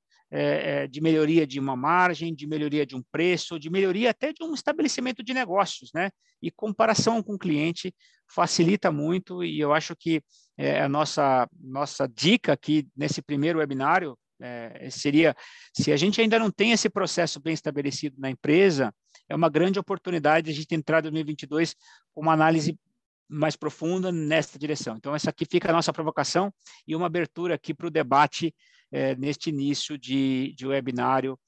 de melhoria de uma margem, de melhoria de um preço, de melhoria até de um estabelecimento de negócios, né? E comparação com o cliente facilita muito, e eu acho que a nossa dica aqui nesse primeiro webinário seria, se a gente ainda não tem esse processo bem estabelecido na empresa, é uma grande oportunidade de a gente entrar em 2022 com uma análise mais profunda nesta direção. Então, essa aqui fica a nossa provocação e uma abertura aqui para o debate neste início de webinário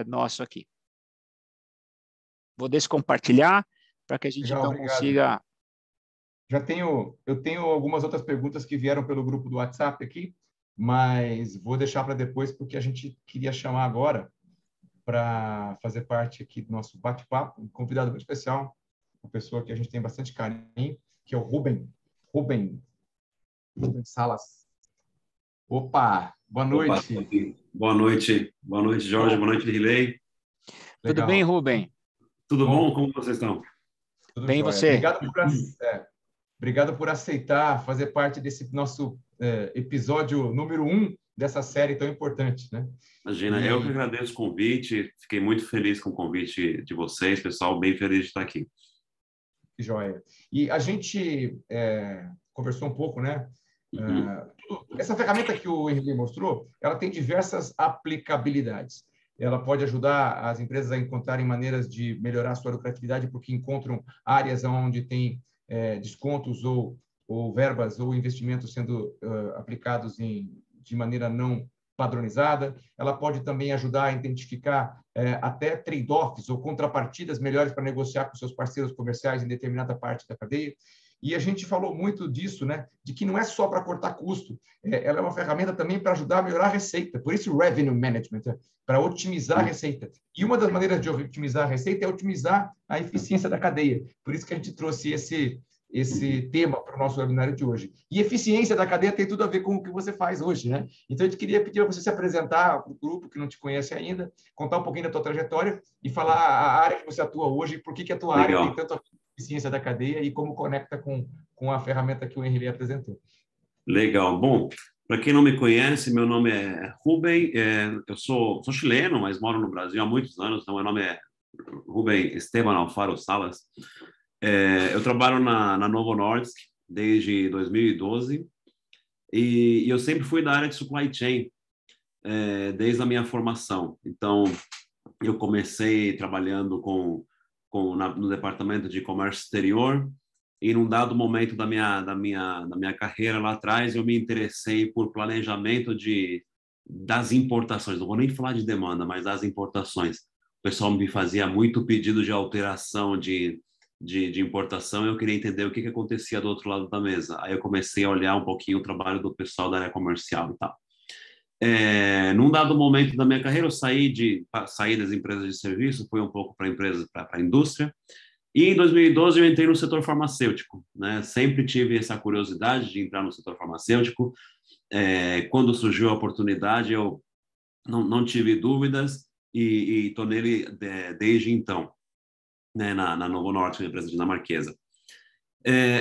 nosso aqui. Vou descompartilhar para que a gente Legal, então consiga... Eu tenho algumas outras perguntas que vieram pelo grupo do WhatsApp aqui, mas vou deixar para depois, porque a gente queria chamar agora para fazer parte aqui do nosso bate-papo, um convidado muito especial, uma pessoa que a gente tem bastante carinho, que é o Rubem Salas. Opa, boa noite. Opa, boa noite, Jorge, boa noite, Riley. Tudo bem, Rubem? Tudo bom? Como vocês estão? Tudo bem, jóia. você? Obrigado por aceitar fazer parte desse nosso episódio número 1 dessa série tão importante, né? Imagina, eu que agradeço o convite, fiquei muito feliz com o convite de vocês, pessoal, bem feliz de estar aqui. Que joia. E a gente conversou um pouco, né? Essa ferramenta que o Henrique mostrou, ela tem diversas aplicabilidades. Ela pode ajudar as empresas a encontrarem maneiras de melhorar a sua lucratividade, porque encontram áreas onde tem descontos ou verbas ou investimentos sendo aplicados de maneira não padronizada. Ela pode também ajudar a identificar até trade-offs ou contrapartidas melhores para negociar com seus parceiros comerciais em determinada parte da cadeia. E a gente falou muito disso, né? De que não é só para cortar custo, ela é uma ferramenta também para ajudar a melhorar a receita. Por isso, o Revenue Management, para otimizar a receita. E uma das maneiras de otimizar a receita é otimizar a eficiência da cadeia. Por isso que a gente trouxe esse tema para o nosso webinário de hoje. E eficiência da cadeia tem tudo a ver com o que você faz hoje, né? Então, eu queria pedir para você se apresentar para o grupo que não te conhece ainda, contar um pouquinho da tua trajetória e falar a área que você atua hoje, por que a tua área tem tanto a eficiência da cadeia e como conecta com a ferramenta que o Henry apresentou. Legal. Bom, para quem não me conhece, meu nome é Rubem, eu sou chileno, mas moro no Brasil há muitos anos, então meu nome é Rubem Esteban Alfaro Salas. Eu trabalho na Novo Nordisk desde 2012 e eu sempre fui da área de supply chain desde a minha formação. Então, eu comecei trabalhando no departamento de comércio exterior e num dado momento da minha carreira lá atrás, eu me interessei por planejamento das importações. Não vou nem falar de demanda, mas das importações. O pessoal me fazia muito pedido de alteração de importação, e eu queria entender o que acontecia do outro lado da mesa. Aí eu comecei a olhar um pouquinho o trabalho do pessoal da área comercial e tal. Num dado momento da minha carreira, eu saí das empresas de serviço, fui um pouco para a indústria, e em 2012 eu entrei no setor farmacêutico, né? Sempre tive essa curiosidade de entrar no setor farmacêutico. Quando surgiu a oportunidade, eu não tive dúvidas e estou nele desde então, né? Na Novo Norte, uma empresa dinamarquesa.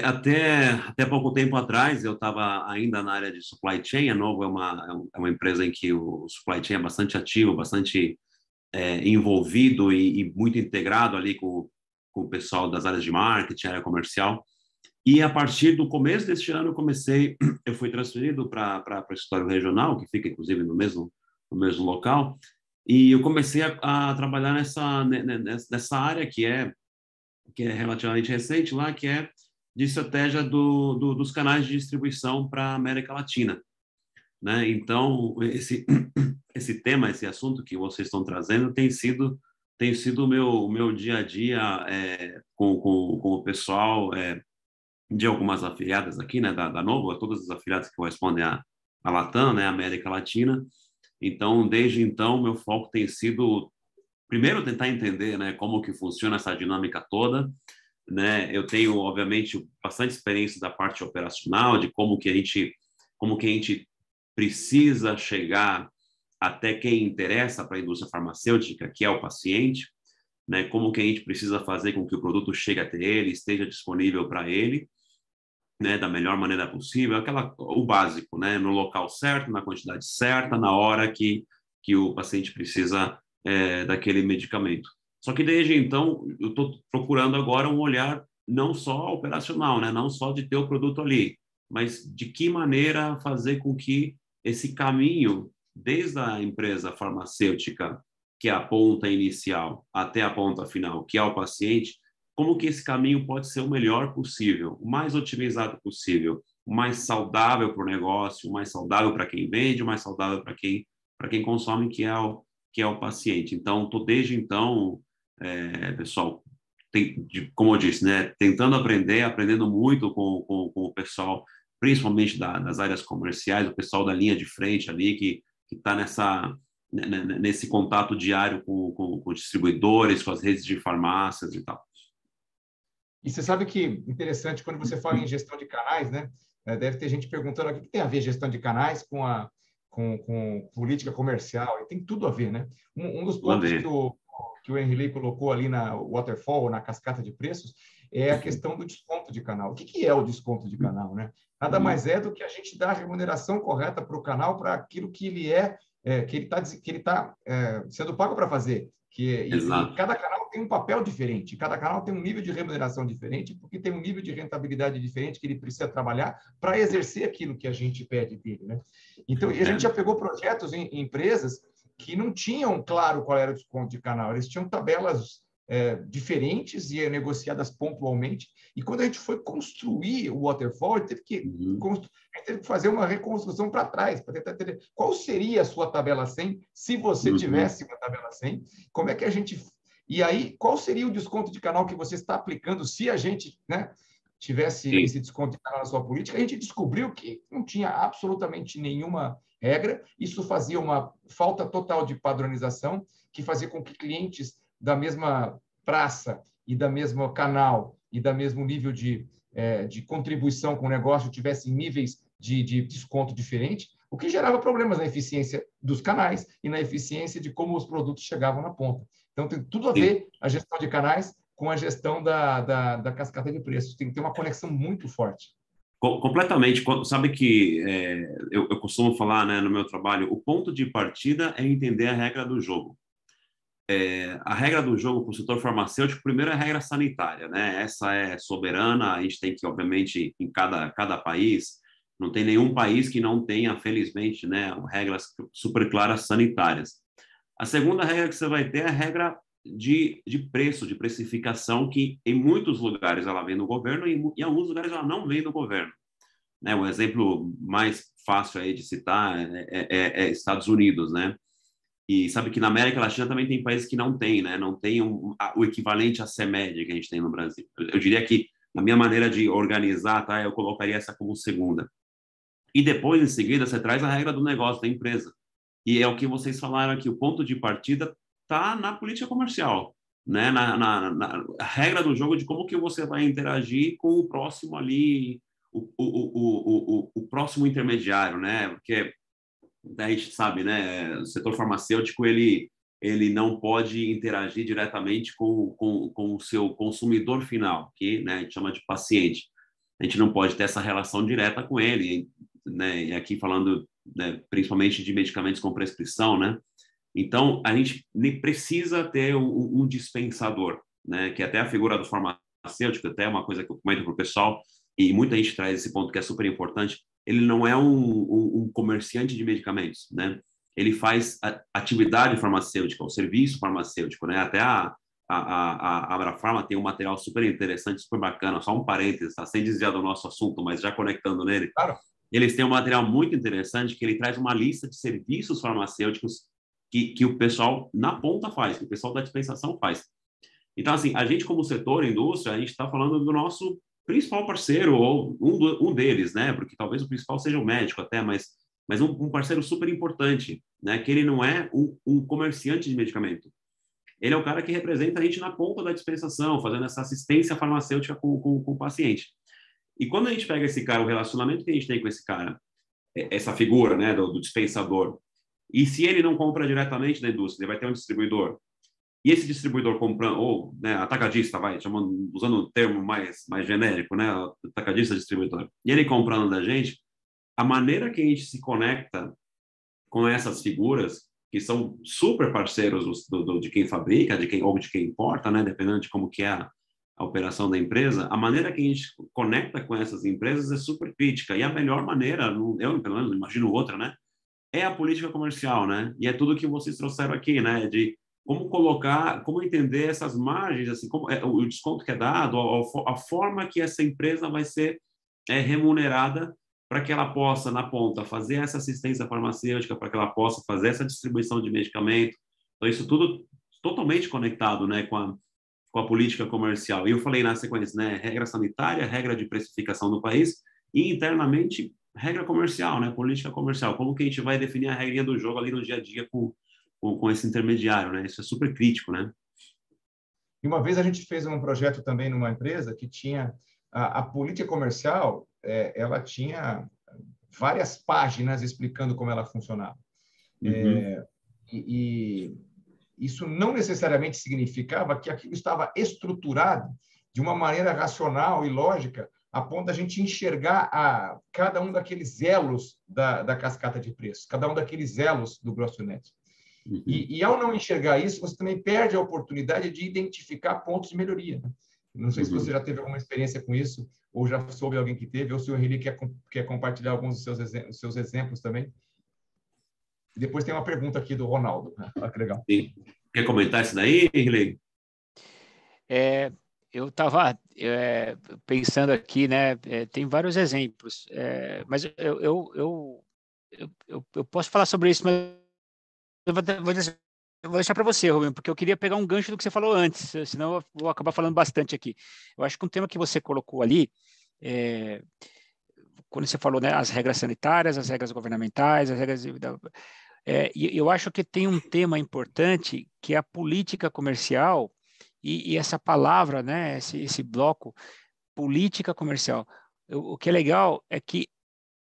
Até pouco tempo atrás, eu estava ainda na área de supply chain. A Novo é uma empresa em que o supply chain é bastante ativo, bastante envolvido e muito integrado ali com o pessoal das áreas de marketing, área comercial. E a partir do começo deste ano, eu fui transferido para o escritório regional, que fica inclusive no mesmo local, e eu comecei a trabalhar nessa área que é relativamente recente lá, que é de estratégia dos canais de distribuição para a América Latina, né? Então, esse tema, esse assunto que vocês estão trazendo tem sido o meu dia a dia com o pessoal de algumas afiliadas aqui, né, da Novo, todas as afiliadas que correspondem à Latam, né, América Latina. Então, desde então, meu foco tem sido, primeiro, tentar entender, né, como que funciona essa dinâmica toda, né? Eu tenho, obviamente, bastante experiência da parte operacional, de como que a gente precisa chegar até quem interessa para a indústria farmacêutica, que é o paciente, né? Como que a gente precisa fazer com que o produto chegue até ele, esteja disponível para ele, né? Da melhor maneira possível, o básico, né? No local certo, na quantidade certa, na hora que o paciente precisa daquele medicamento. Só que desde então, eu estou procurando agora um olhar não só operacional, né? Não só de ter o produto ali, mas de que maneira fazer com que esse caminho, desde a empresa farmacêutica, que é a ponta inicial, até a ponta final, que é o paciente, como que esse caminho pode ser o melhor possível, o mais otimizado possível, o mais saudável para o negócio, o mais saudável para quem vende, o mais saudável para quem consome, que é o paciente. Então, desde então, pessoal, como eu disse, né, tentando aprendendo muito com o pessoal, principalmente das áreas comerciais, o pessoal da linha de frente ali, que está nesse contato diário com distribuidores, com as redes de farmácias e tal. E você sabe que interessante, quando você fala em gestão de canais, né, deve ter gente perguntando o que tem a ver gestão de canais com política comercial, e tem tudo a ver, né? Um dos pontos que o Henry colocou ali na waterfall, na cascata de preços, é a questão do desconto de canal. O que é o desconto de canal, né? Nada mais é do que a gente dar a remuneração correta para o canal, para aquilo que ele que ele tá sendo pago para fazer. E cada canal tem um papel diferente, cada canal tem um nível de remuneração diferente, porque tem um nível de rentabilidade diferente que ele precisa trabalhar para exercer aquilo que a gente pede dele, né? Então, e a gente já pegou projetos em empresas que não tinham claro qual era o desconto de canal, eles tinham tabelas diferentes e negociadas pontualmente, e quando a gente foi construir o waterfall, a gente teve que fazer uma reconstrução para trás, para tentar entender qual seria a sua tabela 100, se você tivesse uma tabela 100, como é que a gente... E aí, qual seria o desconto de canal que você está aplicando se a gente, né, tivesse esse desconto de canal na sua política? A gente descobriu que não tinha absolutamente nenhuma regra, isso fazia uma falta total de padronização, que fazia com que clientes da mesma praça e da mesma canal e da mesmo nível de de contribuição com o negócio tivessem níveis de desconto diferente, o que gerava problemas na eficiência dos canais e na eficiência de como os produtos chegavam na ponta. Então, tem tudo a ver a gestão de canais com a gestão da cascata de preços. Tem que ter uma conexão muito forte. Completamente. Sabe que eu costumo falar, né, no meu trabalho, o ponto de partida é entender a regra do jogo. A regra do jogo para o setor farmacêutico, primeiro, é a regra sanitária, né? Essa é soberana, a gente tem que, obviamente, em cada país, não tem nenhum país que não tenha, felizmente, né, regras super claras sanitárias. A segunda regra que você vai ter é a regra de preço, de precificação, que em muitos lugares ela vem do governo e em alguns lugares ela não vem do governo. Né? O exemplo mais fácil aí de citar é Estados Unidos, né? E sabe que na América Latina também tem países que não têm, né? Não tem o equivalente à CEMED que a gente tem no Brasil. Eu diria que, na minha maneira de organizar, tá, eu colocaria essa como segunda. E depois, em seguida, você traz a regra do negócio da empresa. E é o que vocês falaram aqui, o ponto de partida está na política comercial, né? Na regra do jogo de como que você vai interagir com o próximo ali, o próximo intermediário, né? Porque a gente sabe, né? O setor farmacêutico, ele não pode interagir diretamente com o seu consumidor final, que, né, a gente chama de paciente. A gente não pode ter essa relação direta com ele, né? E aqui falando, né, principalmente de medicamentos com prescrição, né? Então, a gente precisa ter um dispensador, né? Que até a figura do farmacêutico, até uma coisa que eu comento para o pessoal, e muita gente traz esse ponto que é super importante, ele não é um comerciante de medicamentos, né? Ele faz atividade farmacêutica, o serviço farmacêutico, né? Até a Abrafarma tem um material super interessante, super bacana, só um parênteses, tá? Sem desviar do nosso assunto, mas já conectando nele. Claro. Eles têm um material muito interessante que ele traz uma lista de serviços farmacêuticos que o pessoal na ponta faz, que o pessoal da dispensação faz. Então, assim, a gente como setor, indústria, a gente está falando do nosso principal parceiro, ou um deles, né? Porque talvez o principal seja o médico até, mas um parceiro super importante, né? Que ele não é um comerciante de medicamento. Ele é o cara que representa a gente na ponta da dispensação, fazendo essa assistência farmacêutica com o paciente. E quando a gente pega esse cara, o relacionamento que a gente tem com esse cara, essa figura, né, do dispensador, e se ele não compra diretamente da indústria, ele vai ter um distribuidor, e esse distribuidor comprando, ou, né, atacadista, usando um termo mais genérico, né, atacadista distribuidor, e ele comprando da gente, a maneira que a gente se conecta com essas figuras, que são super parceiros de quem fabrica, ou de quem importa, né, dependendo de como que é a operação da empresa, a maneira que a gente conecta com essas empresas é super crítica. E a melhor maneira, eu pelo menos imagino outra, né, é a política comercial, né? E é tudo que vocês trouxeram aqui, né, de como entender essas margens, assim, como o desconto que é dado, a forma que essa empresa vai ser remunerada para que ela possa, na ponta, fazer essa assistência farmacêutica, para que ela possa fazer essa distribuição de medicamento. Então, isso tudo totalmente conectado, né, com a política comercial. E eu falei na sequência, né, regra sanitária, regra de precificação do país e, internamente, regra comercial, né, política comercial. Como que a gente vai definir a regrinha do jogo ali no dia a dia com esse intermediário, né? Isso é super crítico, né? E uma vez a gente fez um projeto também numa empresa que tinha a política comercial, ela tinha várias páginas explicando como ela funcionava. Uhum. E isso não necessariamente significava que aquilo estava estruturado de uma maneira racional e lógica, a ponto da gente enxergar cada um daqueles elos da cascata de preços, cada um daqueles elos do grosso net. Uhum. E ao não enxergar isso, você também perde a oportunidade de identificar pontos de melhoria. Não sei se você já teve alguma experiência com isso, ou já soube alguém que teve, ou se o Henrique quer compartilhar alguns dos seus exemplos também. E depois tem uma pergunta aqui do Ronaldo. Olha que legal. Sim. Quer comentar isso daí, Henrique? Eu estava pensando aqui, né? Tem vários exemplos, mas eu posso falar sobre isso, mas eu vou deixar para você, Rubem, porque eu queria pegar um gancho do que você falou antes, senão eu vou acabar falando bastante aqui. Eu acho que um tema que você colocou ali, quando você falou, né, as regras sanitárias, as regras governamentais, as regras... E eu acho que tem um tema importante, que é a política comercial, e essa palavra, né, esse bloco, política comercial. O que é legal é que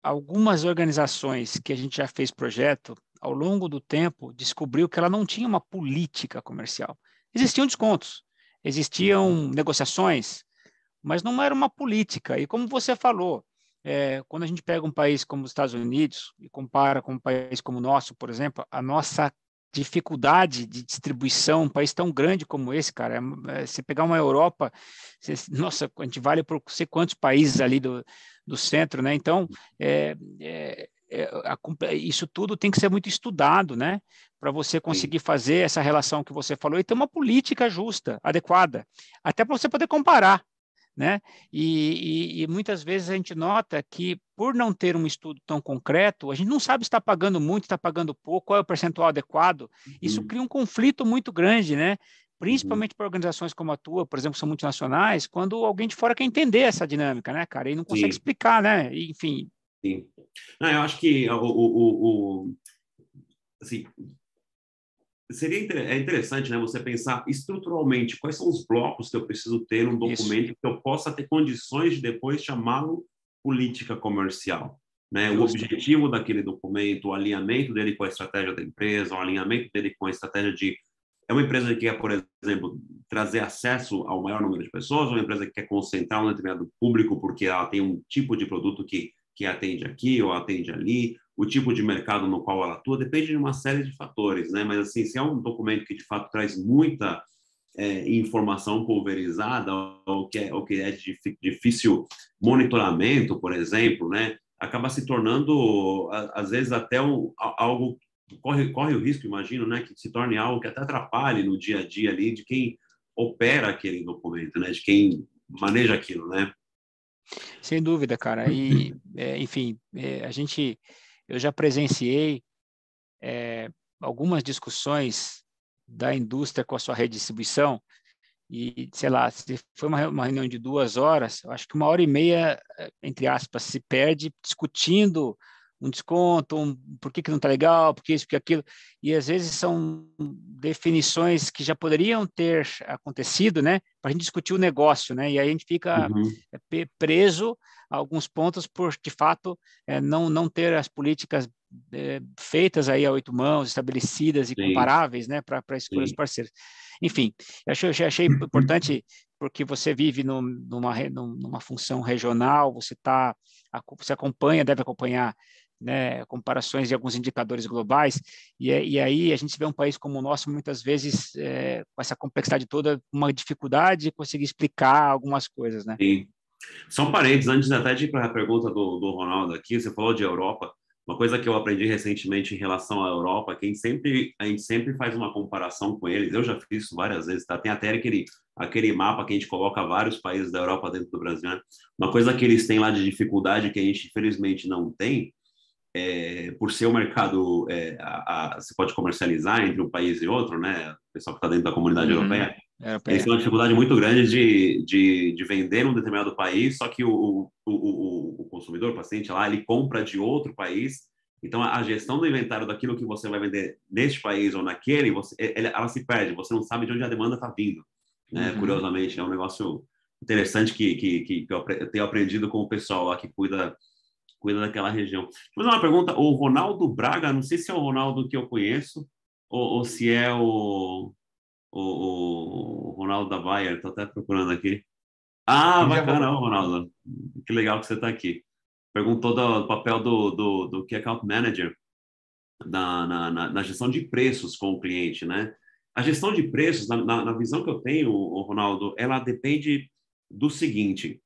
algumas organizações que a gente já fez projeto, ao longo do tempo, descobriu que ela não tinha uma política comercial. Existiam descontos, existiam negociações, mas não era uma política. E como você falou, quando a gente pega um país como os Estados Unidos e compara com um país como o nosso, por exemplo, a nossa dificuldade de distribuição, um país tão grande como esse, cara, você pegar uma Europa, nossa, a gente vale por não sei quantos países ali do centro, né? Então, isso tudo tem que ser muito estudado, né? Para você conseguir fazer essa relação que você falou e ter uma política justa, adequada, até para você poder comparar, né? E muitas vezes a gente nota que, por não ter um estudo tão concreto, a gente não sabe se está pagando muito, está pagando pouco, qual é o percentual adequado. Isso cria um conflito muito grande, né? Principalmente para organizações como a tua, por exemplo, que são multinacionais, quando alguém de fora quer entender essa dinâmica, né, cara? E não consegue explicar, né? Enfim. Sim. Não, eu acho que assim, é interessante, né, você pensar estruturalmente quais são os blocos que eu preciso ter num documento que eu possa ter condições de depois chamá-lo política comercial, né? O objetivo daquele documento, o alinhamento dele com a estratégia da empresa, o alinhamento dele com a estratégia de... É uma empresa que quer, por exemplo, trazer acesso ao maior número de pessoas, ou uma empresa que quer concentrar um determinado público porque ela tem um tipo de produto que atende aqui ou atende ali, o tipo de mercado no qual ela atua, depende de uma série de fatores, né? Mas, assim, se é um documento que, de fato, traz muita informação pulverizada ou que é de difícil monitoramento, por exemplo, né? Acaba se tornando, às vezes, até algo... Corre o risco, imagino, né? Que se torne algo que até atrapalhe no dia a dia ali de quem opera aquele documento, né? De quem maneja aquilo, né? Sem dúvida, cara. E, enfim, eu já presenciei algumas discussões da indústria com a sua rede de distribuição e, sei lá, se foi uma reunião de 2 horas, eu acho que 1h30, entre aspas, se perde discutindo um desconto, por que não está legal, por que isso, por que aquilo, e às vezes são definições que já poderiam ter acontecido, né, para a gente discutir o negócio, né, e aí a gente fica preso a alguns pontos por, de fato, não ter as políticas feitas aí a 8 mãos, estabelecidas e comparáveis, né, para escolher os parceiros. Enfim, achei importante porque você vive numa função regional, você acompanha, deve acompanhar, né, comparações de alguns indicadores globais, e aí a gente vê um país como o nosso, muitas vezes, com essa complexidade toda, uma dificuldade de conseguir explicar algumas coisas, né? Sim. Só um parênteses, antes até de ir para a pergunta do Ronaldo aqui, você falou de Europa, uma coisa que eu aprendi recentemente em relação à Europa, que a gente sempre faz uma comparação com eles, eu já fiz isso várias vezes, tá? Tem até aquele mapa que a gente coloca vários países da Europa dentro do Brasil, né? Uma coisa que eles têm lá de dificuldade que a gente, infelizmente, não tem, por ser um mercado, você pode comercializar entre um país e outro, né? O pessoal que está dentro da comunidade europeia, eles têm uma dificuldade muito grande de vender num determinado país, só que o consumidor, o paciente lá, ele compra de outro país. Então, a gestão do inventário daquilo que você vai vender neste país ou naquele, ela se perde, você não sabe de onde a demanda está vindo, né? Curiosamente, é um negócio interessante que eu tenho aprendido com o pessoal lá que cuida daquela região. Deixa eu fazer uma pergunta. O Ronaldo Braga, não sei se é o Ronaldo que eu conheço ou se é o Ronaldo da Bayer. Estou até procurando aqui. Ah, bacana, Ronaldo. Que legal que você está aqui. Perguntou do papel do Key Account Manager na gestão de preços com o cliente, né? A gestão de preços, na visão que eu tenho, Ronaldo, ela depende do seguinte: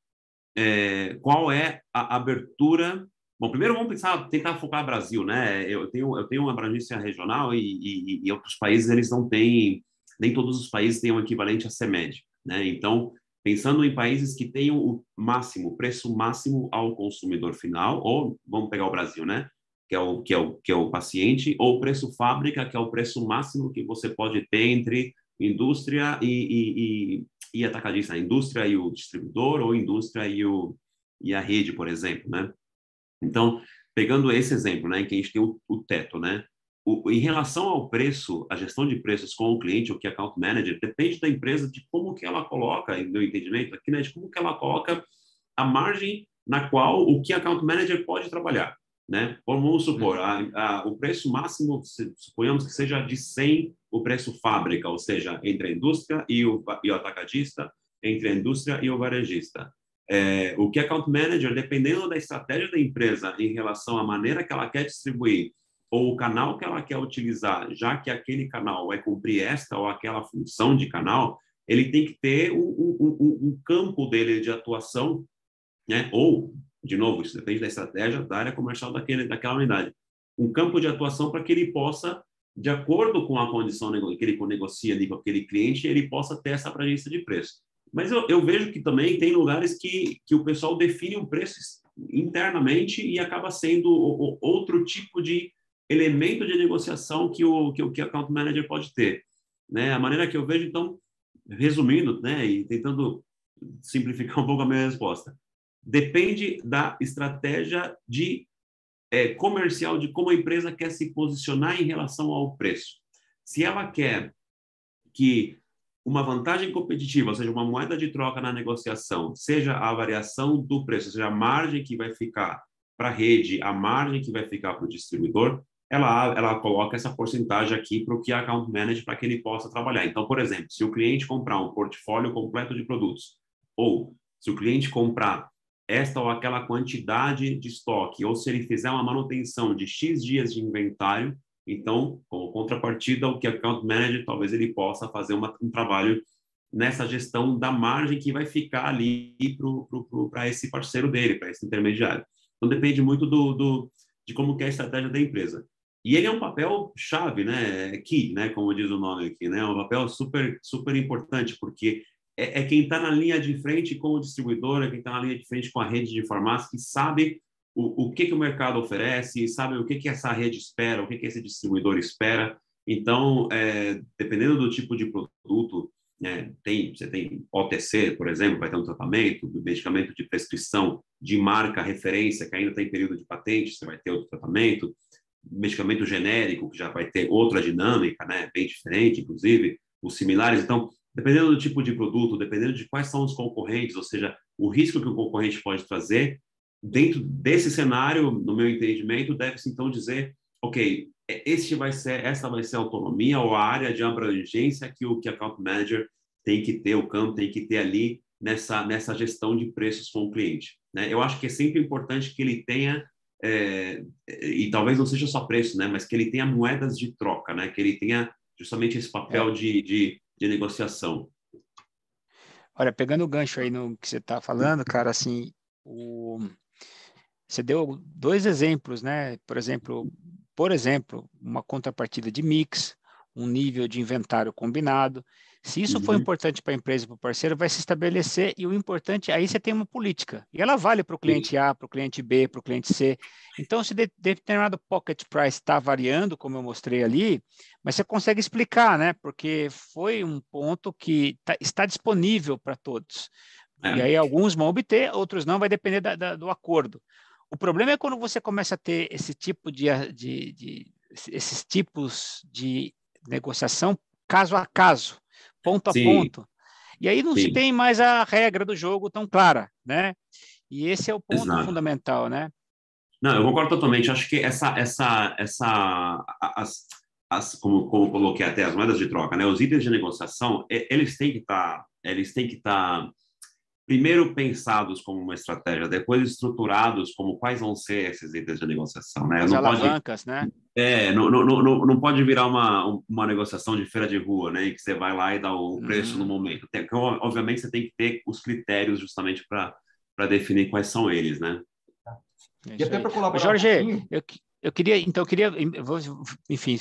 qual é a abertura? Bom, primeiro vamos tentar focar no Brasil, né? Eu tenho uma abrangência regional e outros países eles não têm, nem todos os países têm um equivalente a CMED, né? Então, pensando em países que tenham o preço máximo ao consumidor final, ou vamos pegar o Brasil, né? Que é o paciente, ou preço fábrica, que é o preço máximo que você pode ter entre indústria e atacadista, a indústria e o distribuidor, ou indústria e a rede, por exemplo, né? Então, pegando esse exemplo, né, em que a gente tem o teto, né? em relação ao preço, a gestão de preços com o cliente, o que é account manager, depende da empresa, de como que ela coloca, em meu entendimento aqui, né, de como que ela coloca a margem na qual o que account manager pode trabalhar, né? Vamos supor, o preço máximo, suponhamos que seja de 100 o preço fábrica, ou seja, entre a indústria e o atacadista, entre a indústria e o varejista. O que account manager, dependendo da estratégia da empresa em relação à maneira que ela quer distribuir ou o canal que ela quer utilizar, já que aquele canal vai cumprir esta ou aquela função de canal, ele tem que ter um campo dele de atuação, né? Ou, de novo, isso depende da estratégia da área comercial daquela unidade. Um campo de atuação para que ele possa, de acordo com a condição que ele negocia ali com aquele cliente, ele possa ter essa abrangência de preço. Mas eu vejo que também tem lugares que o pessoal define um preço internamente e acaba sendo outro tipo de elemento de negociação que o account manager pode ter, né? A maneira que eu vejo, então, resumindo, né, e tentando simplificar um pouco a minha resposta, depende da estratégia comercial, de como a empresa quer se posicionar em relação ao preço. Se ela quer que uma vantagem competitiva, ou seja, uma moeda de troca na negociação, seja a variação do preço, ou seja, a margem que vai ficar para a rede, a margem que vai ficar para o distribuidor, ela coloca essa porcentagem aqui para o que a account manager, para que ele possa trabalhar. Então, por exemplo, se o cliente comprar um portfólio completo de produtos, ou se o cliente comprar esta ou aquela quantidade de estoque, ou se ele fizer uma manutenção de X dias de inventário, então, como contrapartida, o que a account manager, talvez ele possa fazer um trabalho nessa gestão da margem que vai ficar ali para esse parceiro dele, para esse intermediário. Então, depende muito de como que é a estratégia da empresa. E ele é um papel chave, né? Key, né? Como diz o nome aqui, né? É um papel super, super importante, porque é quem está na linha de frente com o distribuidor, é quem está na linha de frente com a rede de farmácia, que sabe o que o mercado oferece, sabe o que essa rede espera, o que esse distribuidor espera. Então, dependendo do tipo de produto, né, você tem OTC, por exemplo, vai ter um tratamento, medicamento de prescrição de marca, referência, que ainda está em período de patente, você vai ter outro tratamento, medicamento genérico, que já vai ter outra dinâmica, né, bem diferente, inclusive, os similares. Então, dependendo do tipo de produto, dependendo de quais são os concorrentes, ou seja, o risco que o concorrente pode trazer, dentro desse cenário, no meu entendimento, deve-se então dizer, ok, essa vai ser a autonomia ou a área de abrangência que o account manager tem que ter, o campo tem que ter ali nessa gestão de preços com o cliente, né? Eu acho que é sempre importante que ele tenha, e talvez não seja só preço, né? Mas que ele tenha moedas de troca, né? Que ele tenha justamente esse papel de negociação. Olha, pegando o gancho aí no que você está falando, cara, assim, você deu dois exemplos, né? Por exemplo, uma contrapartida de mix, um nível de inventário combinado. Se isso for importante para a empresa e para o parceiro, vai se estabelecer, e o importante, aí você tem uma política, e ela vale para o cliente A, para o cliente B, para o cliente C. Então, se determinado pocket price está variando, como eu mostrei ali, mas você consegue explicar, né? Porque foi um ponto que está disponível para todos. E aí alguns vão obter, outros não, vai depender do acordo. O problema é quando você começa a ter esse tipo esses tipos de negociação caso a caso, ponto a ponto. E aí não se tem mais a regra do jogo tão clara, né? E esse é o ponto fundamental, né? Não, eu concordo totalmente. Acho que como coloquei até as moedas de troca, né? Os itens de negociação, eles têm que estar primeiro pensados como uma estratégia, depois estruturados como quais vão ser esses itens de negociação, né? As alavancas, né? Não pode virar uma negociação de feira de rua, né? Em que você vai lá e dá o preço no momento. Obviamente, você tem que ter os critérios justamente para definir quais são eles, né? E até para colaborar Jorge, eu queria, enfim,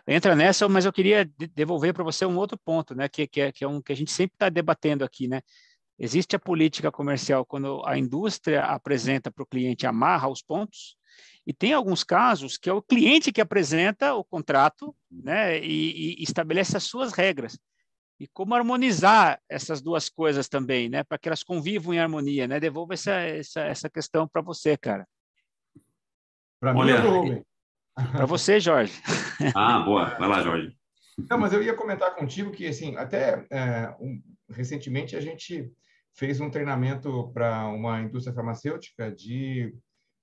entra nessa, mas eu queria devolver para você um outro ponto, né? Que é um que a gente sempre está debatendo aqui, né? Existe a política comercial quando a indústria apresenta para o cliente, amarra os pontos, e tem alguns casos que é o cliente que apresenta o contrato, né, e estabelece as suas regras. E como harmonizar essas duas coisas também, né, para que elas convivam em harmonia, né? Devolvo essa questão para você, cara. Para mim, Rubem. Para você, Jorge. Ah, boa. Vai lá, Jorge. Não, mas eu ia comentar contigo que, assim, até recentemente a gente fez um treinamento para uma indústria farmacêutica de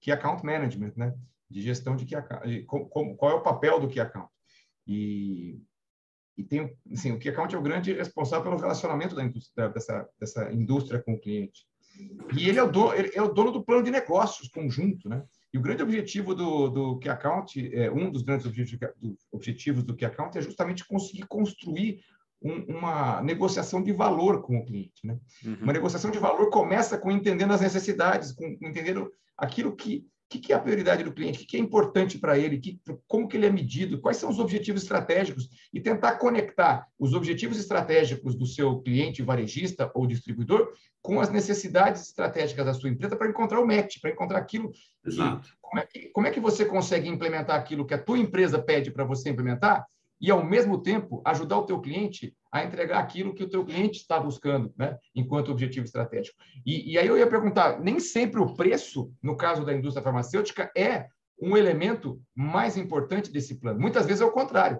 Key Account Management, né? De gestão de Key Account, qual é o papel do Key Account. E tem, assim, o Key Account é o grande responsável pelo relacionamento dessa indústria com o cliente. E ele é o dono do plano de negócios conjunto, né? E o grande objetivo do Key Account, um dos grandes objetivos do Key Account é justamente conseguir construir uma negociação de valor com o cliente, né? Uhum. Uma negociação de valor começa com entendendo as necessidades, com entendendo aquilo que é a prioridade do cliente, o que é importante para ele, como que ele é medido, quais são os objetivos estratégicos, e tentar conectar os objetivos estratégicos do seu cliente varejista ou distribuidor com as necessidades estratégicas da sua empresa para encontrar o match, para encontrar aquilo. Exato. Como é que você consegue implementar aquilo que a tua empresa pede para você implementar e, ao mesmo tempo, ajudar o teu cliente a entregar aquilo que o teu cliente está buscando, né, enquanto objetivo estratégico. E aí eu ia perguntar, nem sempre o preço, no caso da indústria farmacêutica, é um elemento mais importante desse plano. Muitas vezes é o contrário.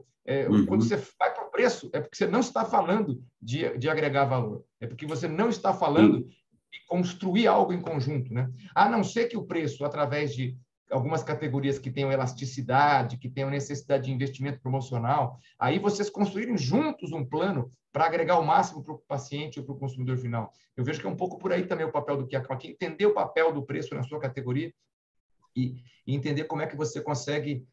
Quando você vai para o preço, é porque você não está falando de agregar valor. É porque você não está falando de construir algo em conjunto, né? A não ser que o preço, através de algumas categorias que tenham elasticidade, que tenham necessidade de investimento promocional, aí vocês construírem juntos um plano para agregar o máximo para o paciente ou para o consumidor final. Eu vejo que é um pouco por aí também o papel do Key Account, entender o papel do preço na sua categoria e entender como é que você consegue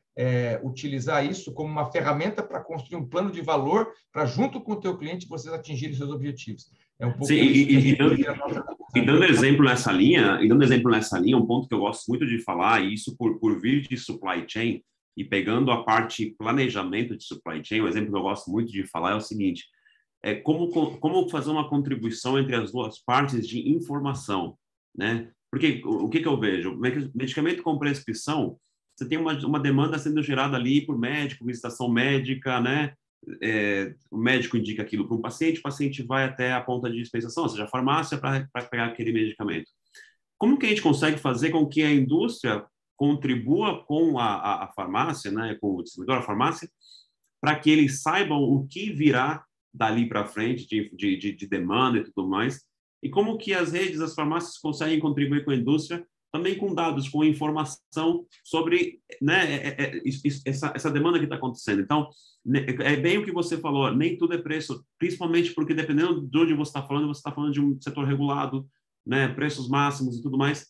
utilizar isso como uma ferramenta para construir um plano de valor para, junto com o teu cliente, vocês atingirem seus objetivos. É um pouco Sim, e dando exemplo nessa linha, um ponto que eu gosto muito de falar, e isso por vir de supply chain, e pegando a parte planejamento de supply chain, um exemplo que eu gosto muito de falar é o seguinte, como fazer uma contribuição entre as duas partes de informação, né? Porque o que eu vejo? Medicamento com prescrição, você tem uma demanda sendo gerada ali por médico, visitação médica, né? O médico indica aquilo para um paciente, o paciente vai até a ponta de dispensação, ou seja, a farmácia para pegar aquele medicamento. Como que a gente consegue fazer com que a indústria contribua com a farmácia, né, com o distribuidor, a farmácia, para que eles saibam o que virá dali para frente de demanda e tudo mais, e como que as redes, as farmácias conseguem contribuir com a indústria também com dados, com informação sobre, né, essa demanda que está acontecendo. Então, é bem o que você falou, nem tudo é preço, principalmente porque dependendo de onde você está falando de um setor regulado, né, preços máximos e tudo mais.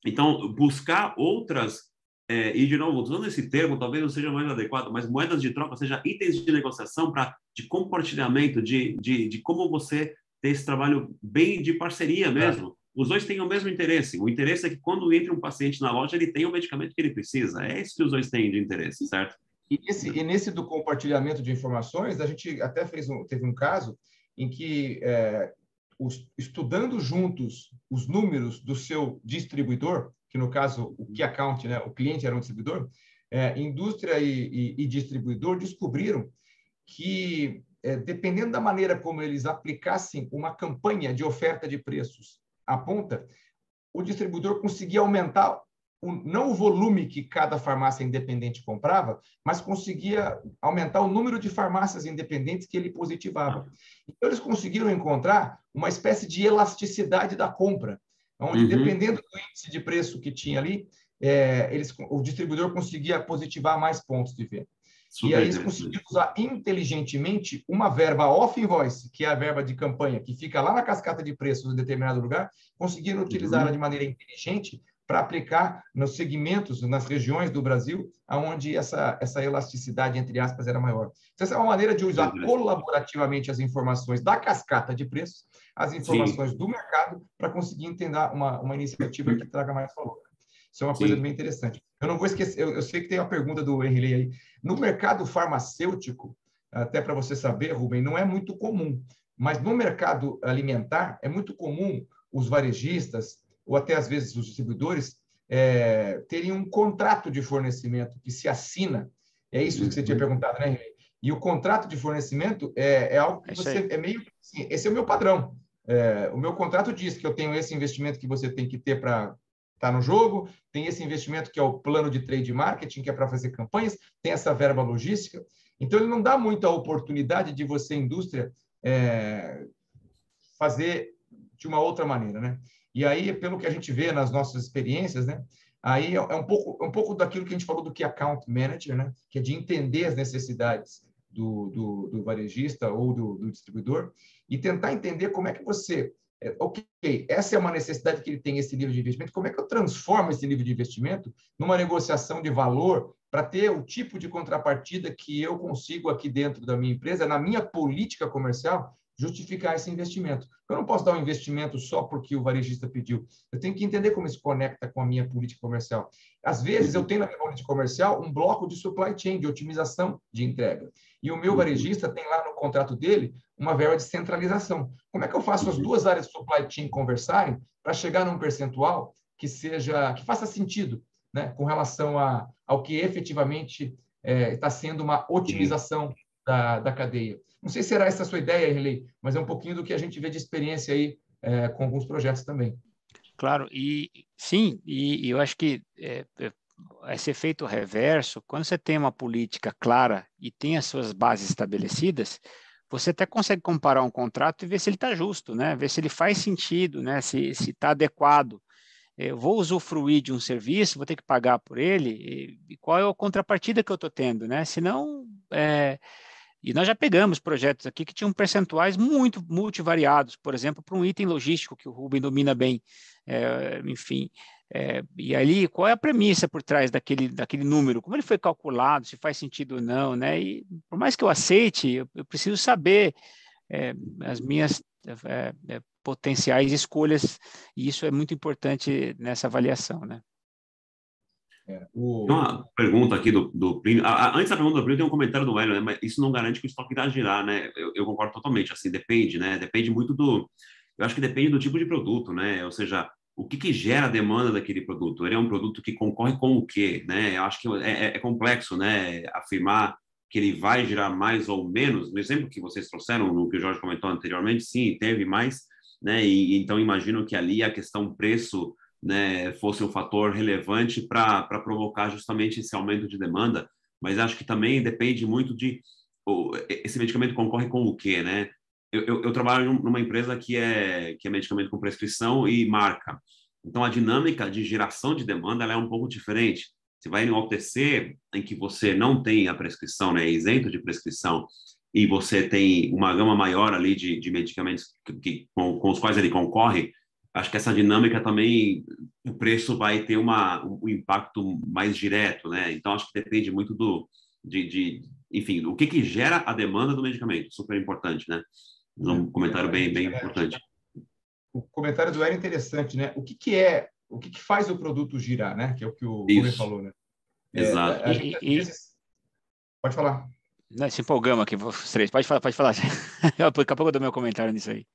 Então, buscar outras, e de novo, usando esse termo, talvez não seja mais adequado, mas moedas de troca, ou seja, itens de negociação de compartilhamento, de como você ter esse trabalho bem de parceria mesmo. Os dois têm o mesmo interesse. O interesse é que quando entra um paciente na loja, ele tem o medicamento que ele precisa. É isso que os dois têm de interesse, certo? E nesse do compartilhamento de informações, a gente até teve um caso em que, estudando juntos os números do seu distribuidor, que no caso o Key Account, né, o cliente era um distribuidor, indústria e distribuidor descobriram que, dependendo da maneira como eles aplicassem uma campanha de oferta de preços à ponta, o distribuidor conseguia aumentar não o volume que cada farmácia independente comprava, mas conseguia aumentar o número de farmácias independentes que ele positivava. Então, eles conseguiram encontrar uma espécie de elasticidade da compra, onde, dependendo do índice de preço que tinha ali, o distribuidor conseguia positivar mais pontos de venda. E aí eles conseguiram usar inteligentemente uma verba off-invoice, que é a verba de campanha, que fica lá na cascata de preços em determinado lugar, conseguiram utilizá-la de maneira inteligente para aplicar nos segmentos, nas regiões do Brasil, onde essa elasticidade, entre aspas, era maior. Então, essa é uma maneira de usar colaborativamente as informações da cascata de preços, as informações do mercado, para conseguir entender uma iniciativa que traga mais valor. Isso é uma coisa bem interessante. Eu não vou esquecer, eu sei que tem uma pergunta do Henrique aí. No mercado farmacêutico, até para você saber, Rubem, não é muito comum, mas no mercado alimentar é muito comum os varejistas, ou até às vezes os distribuidores, terem um contrato de fornecimento que se assina. É isso que você tinha perguntado, né, Henrique? E o contrato de fornecimento é algo que você meio assim, esse é o meu padrão. O meu contrato diz que eu tenho esse investimento que você tem que ter para está no jogo, tem esse investimento que é o plano de trade marketing, que é para fazer campanhas, tem essa verba logística. Então, ele não dá muita oportunidade de você, indústria, fazer de uma outra maneira, né? E aí, pelo que a gente vê nas nossas experiências, né? Aí é um pouco daquilo que a gente falou do Key Account Manager, né? Que é de entender as necessidades do varejista ou do distribuidor e tentar entender como é que você... Ok, essa é uma necessidade que ele tem, esse nível de investimento, como é que eu transformo esse nível de investimento numa negociação de valor para ter o tipo de contrapartida que eu consigo aqui dentro da minha empresa, na minha política comercial, justificar esse investimento. Eu não posso dar um investimento só porque o varejista pediu. Eu tenho que entender como isso conecta com a minha política comercial. Às vezes, eu tenho na minha política comercial um bloco de supply chain, de otimização de entrega. E o meu varejista tem lá no contrato dele uma verba de centralização. Como é que eu faço as duas áreas de supply chain conversarem para chegar num percentual que faça sentido, né, com relação ao que efetivamente está sendo uma otimização da cadeia? Não sei se será essa a sua ideia, Riley, mas é um pouquinho do que a gente vê de experiência aí com alguns projetos também. Claro, e sim, e eu acho que esse efeito reverso, quando você tem uma política clara e tem as suas bases estabelecidas, você até consegue comparar um contrato e ver se ele está justo, né? Ver se ele faz sentido, né? Se está adequado. Eu vou usufruir de um serviço, vou ter que pagar por ele, e qual é a contrapartida que eu estou tendo, né? Senão, e nós já pegamos projetos aqui que tinham percentuais muito multivariados, por exemplo, para um item logístico que o Rubem domina bem, enfim. E ali, qual é a premissa por trás daquele número? Como ele foi calculado, se faz sentido ou não, né? E por mais que eu aceite, eu preciso saber as minhas potenciais escolhas, e isso é muito importante nessa avaliação, né? Tem uma pergunta aqui do Plínio. Antes da pergunta do Plínio, tem um comentário do Hélio, né? Mas isso não garante que o estoque irá girar, né? Eu concordo totalmente, assim, depende, né? Depende muito eu acho que depende do tipo de produto, né? Ou seja, o que gera a demanda daquele produto? Ele é um produto que concorre com o quê, né? Eu acho que é complexo, né? Afirmar que ele vai girar mais ou menos. No exemplo que vocês trouxeram, no que o Jorge comentou anteriormente, sim, teve mais, né? E então imagino que ali a questão preço, né, fosse um fator relevante para provocar justamente esse aumento de demanda, mas acho que também depende muito esse medicamento concorre com o quê, né? Eu trabalho numa empresa que é medicamento com prescrição e marca, então a dinâmica de geração de demanda ela é um pouco diferente. Você vai em um OTC em que você não tem a prescrição, né, é isento de prescrição, e você tem uma gama maior ali de medicamentos com os quais ele concorre. Acho que essa dinâmica também, o preço vai ter um impacto mais direto, né? Então, acho que depende muito enfim, o que gera a demanda do medicamento. Super importante, né? Um comentário bem importante. O comentário do Hélio é interessante, né? O que faz o produto girar, né? Que é o que o Rubem falou, né? Exato. Pode falar. Não, se empolgamos aqui, os três. Pode falar. Daqui a pouco eu dou meu comentário nisso aí.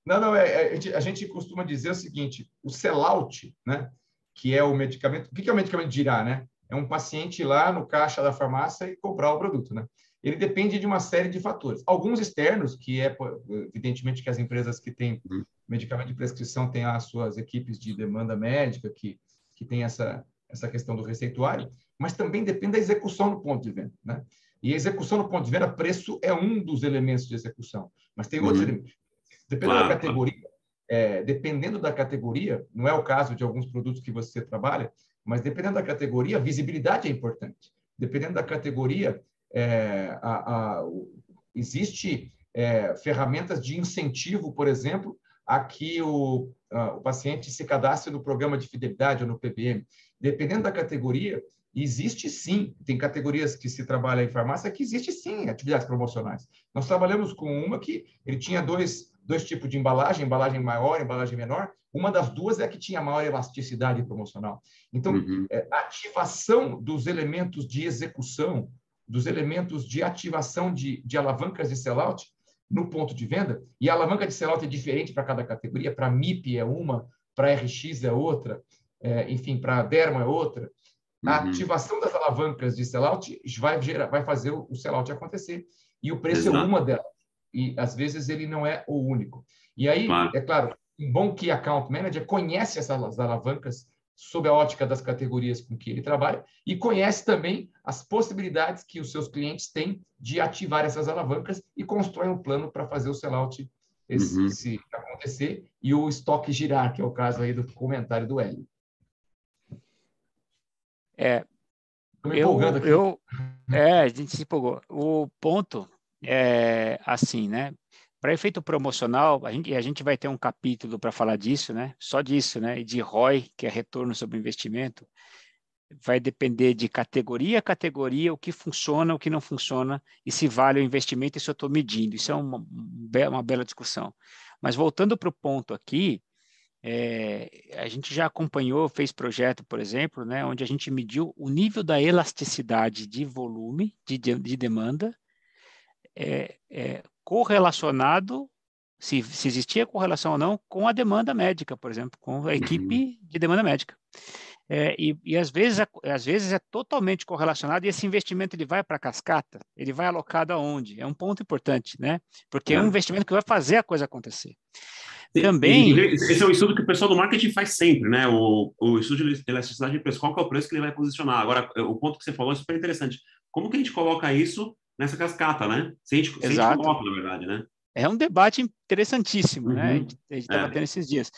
Não, a gente costuma dizer o seguinte, o sellout, né, que é o medicamento, o que é o medicamento girar, né? É um paciente ir lá no caixa da farmácia e comprar o produto, né? Ele depende de uma série de fatores. Alguns externos, que evidentemente que as empresas que têm medicamento de prescrição têm as suas equipes de demanda médica, que tem essa questão do receituário, mas também depende da execução no ponto de venda, né? E a execução no ponto de venda, preço é um dos elementos de execução, mas tem outros elementos. Dependendo da categoria, dependendo da categoria, não é o caso de alguns produtos que você trabalha, mas dependendo da categoria, a visibilidade é importante. Dependendo da categoria, existe ferramentas de incentivo, por exemplo, a que o paciente se cadastre no programa de fidelidade ou no PBM. Dependendo da categoria, existe sim, tem categorias que se trabalha em farmácia que existe sim atividades promocionais. Nós trabalhamos com uma que ele tinha dois tipos de embalagem maior, embalagem menor. Uma das duas é a que tinha maior elasticidade promocional. Então, a ativação dos elementos de execução, dos elementos de ativação de alavancas de sellout no ponto de venda, e a alavanca de sellout é diferente para cada categoria, para MIP é uma, para RX é outra, enfim, para Derma é outra. A ativação das alavancas de sellout vai fazer o sellout acontecer. E o preço é uma delas. E, às vezes, ele não é o único. E aí, é claro, um bom Key Account Manager conhece essas alavancas sob a ótica das categorias com que ele trabalha e conhece também as possibilidades que os seus clientes têm de ativar essas alavancas e constrói um plano para fazer o sellout se acontecer e o estoque girar, que é o caso aí do comentário do Hélio. Estou me empolgando aqui. A gente se empolgou. O ponto é assim, né? Para efeito promocional, a gente vai ter um capítulo para falar disso, né? Só disso, né? E de ROI, que é retorno sobre investimento, vai depender de categoria a categoria, o que funciona, o que não funciona, e se vale o investimento, isso eu estou medindo. Isso é uma bela discussão. Mas voltando para o ponto aqui, a gente já acompanhou, fez projeto, por exemplo, né, onde a gente mediu o nível da elasticidade de volume, de demanda, correlacionado, se existia correlação ou não, com a demanda médica, por exemplo, com a equipe de demanda médica. E às vezes é totalmente correlacionado, e esse investimento ele vai para a cascata, ele vai alocado aonde? É um ponto importante, né? Porque é um investimento que vai fazer a coisa acontecer. Também... Esse é um estudo que o pessoal do marketing faz sempre, né? O estudo de elasticidade de preço, qual que é o preço que ele vai posicionar? Agora, o ponto que você falou é super interessante. Como que a gente coloca isso nessa cascata, né? Se a gente coloca, na verdade, né? É um debate interessantíssimo, né? A gente estava tendo esses dias.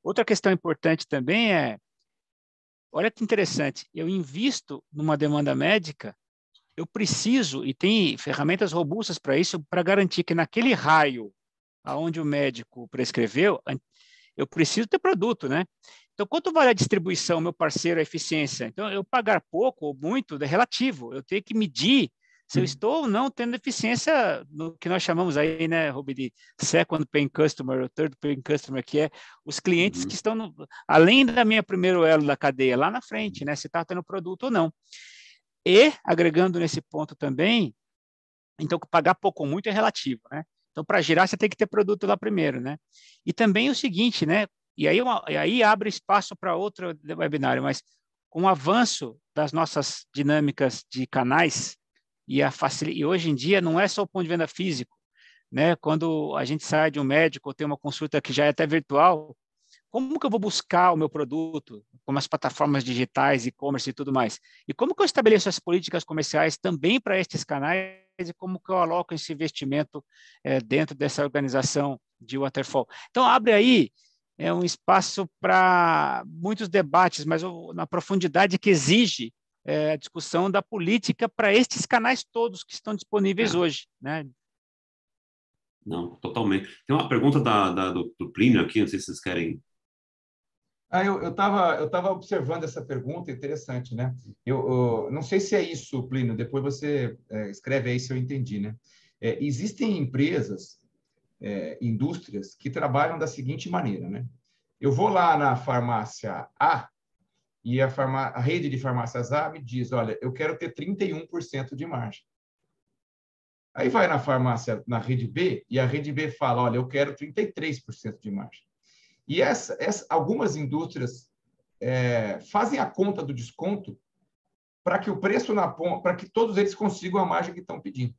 Outra questão importante também olha que interessante, eu invisto numa demanda médica, eu preciso, e tem ferramentas robustas para isso, para garantir que naquele raio aonde o médico prescreveu, eu preciso ter produto, né? Então, quanto vale a distribuição, meu parceiro, a eficiência? Então, eu pagar pouco ou muito é relativo, eu tenho que medir se eu estou ou não tendo eficiência no que nós chamamos aí, né, Rubi, de second paying customer, ou third paying customer, que é os clientes que estão além da minha primeiro elo da cadeia, lá na frente, né, se está tendo produto ou não. E, agregando nesse ponto também, então, pagar pouco ou muito é relativo, né? Então, para girar, você tem que ter produto lá primeiro, né? E também o seguinte, né? E aí abre espaço para outro webinário, mas com o avanço das nossas dinâmicas de canais e hoje em dia não é só o ponto de venda físico, né? Quando a gente sai de um médico ou tem uma consulta que já é até virtual, como que eu vou buscar o meu produto, como as plataformas digitais, e-commerce e tudo mais? E como que eu estabeleço as políticas comerciais também para estes canais e como que eu aloco esse investimento dentro dessa organização de waterfall? Então, abre aí um espaço para muitos debates, mas na profundidade que exige a discussão da política para estes canais todos que estão disponíveis hoje, né? Não, totalmente. Tem uma pergunta do Plínio aqui, não sei se vocês querem... Eu tava observando essa pergunta, interessante, né? Eu não sei se é isso, Plínio, depois você escreve aí se eu entendi, né? Existem empresas, indústrias, que trabalham da seguinte maneira, né? Eu vou lá na farmácia A e a rede de farmácias A me diz, olha, eu quero ter 31% de margem. Aí vai na rede B e a rede B fala, olha, eu quero 33% de margem. E algumas indústrias fazem a conta do desconto para que o preço para que todos eles consigam a margem que estão pedindo.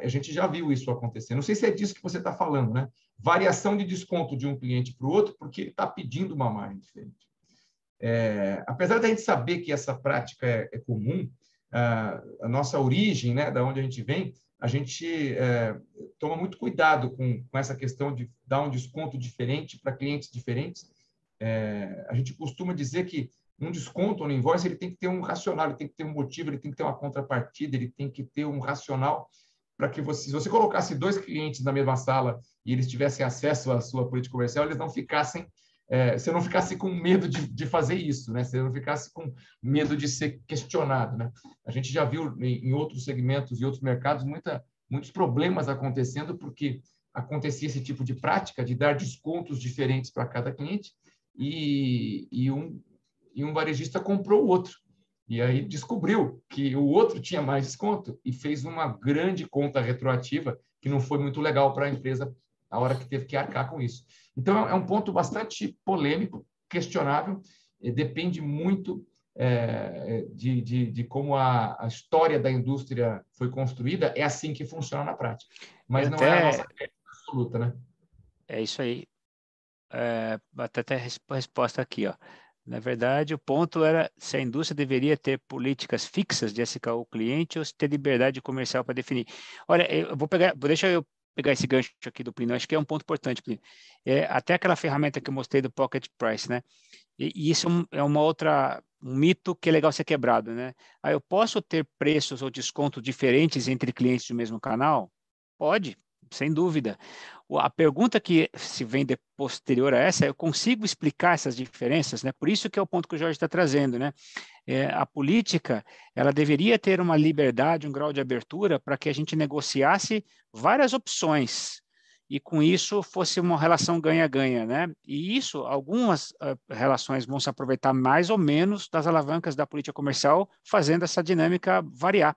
A gente já viu isso acontecer. Não sei se é disso que você está falando, né? Variação de desconto de um cliente para o outro porque ele está pedindo uma margem diferente. Apesar da gente saber que essa prática é comum, a nossa origem, né, da onde a gente vem, a gente toma muito cuidado com essa questão de dar um desconto diferente para clientes diferentes. A gente costuma dizer que um desconto no invoice ele tem que ter um racional, ele tem que ter um motivo, ele tem que ter uma contrapartida, ele tem que ter um racional para que se você colocasse dois clientes na mesma sala e eles tivessem acesso à sua política comercial, eles não ficassem você não ficasse com medo de fazer isso, né? Você não ficasse com medo de ser questionado, né? A gente já viu em outros segmentos e outros mercados muitos problemas acontecendo porque acontecia esse tipo de prática de dar descontos diferentes para cada cliente e um varejista comprou o outro. E aí descobriu que o outro tinha mais desconto e fez uma grande conta retroativa que não foi muito legal para a empresa a hora que teve que arcar com isso. Então, é um ponto bastante polêmico, questionável, depende muito de como a história da indústria foi construída, é assim que funciona na prática. Mas não é a nossa regra absoluta, né? É isso aí. até a resposta aqui, ó. Na verdade, o ponto era se a indústria deveria ter políticas fixas de SKU cliente ou se ter liberdade comercial para definir. Olha, deixa eu pegar esse gancho aqui do Plínio, acho que é um ponto importante, Plínio. Até aquela ferramenta que eu mostrei do Pocket Price, né? E isso é um mito que é legal ser quebrado, né? Eu posso ter preços ou descontos diferentes entre clientes do mesmo canal? Pode, sem dúvida. A pergunta que se vem posterior a essa, eu consigo explicar essas diferenças, né? Por isso que é o ponto que o Jorge está trazendo, né? A política, ela deveria ter uma liberdade, um grau de abertura para que a gente negociasse várias opções e com isso fosse uma relação ganha-ganha, né? E isso, algumas relações vão se aproveitar mais ou menos das alavancas da política comercial, fazendo essa dinâmica variar.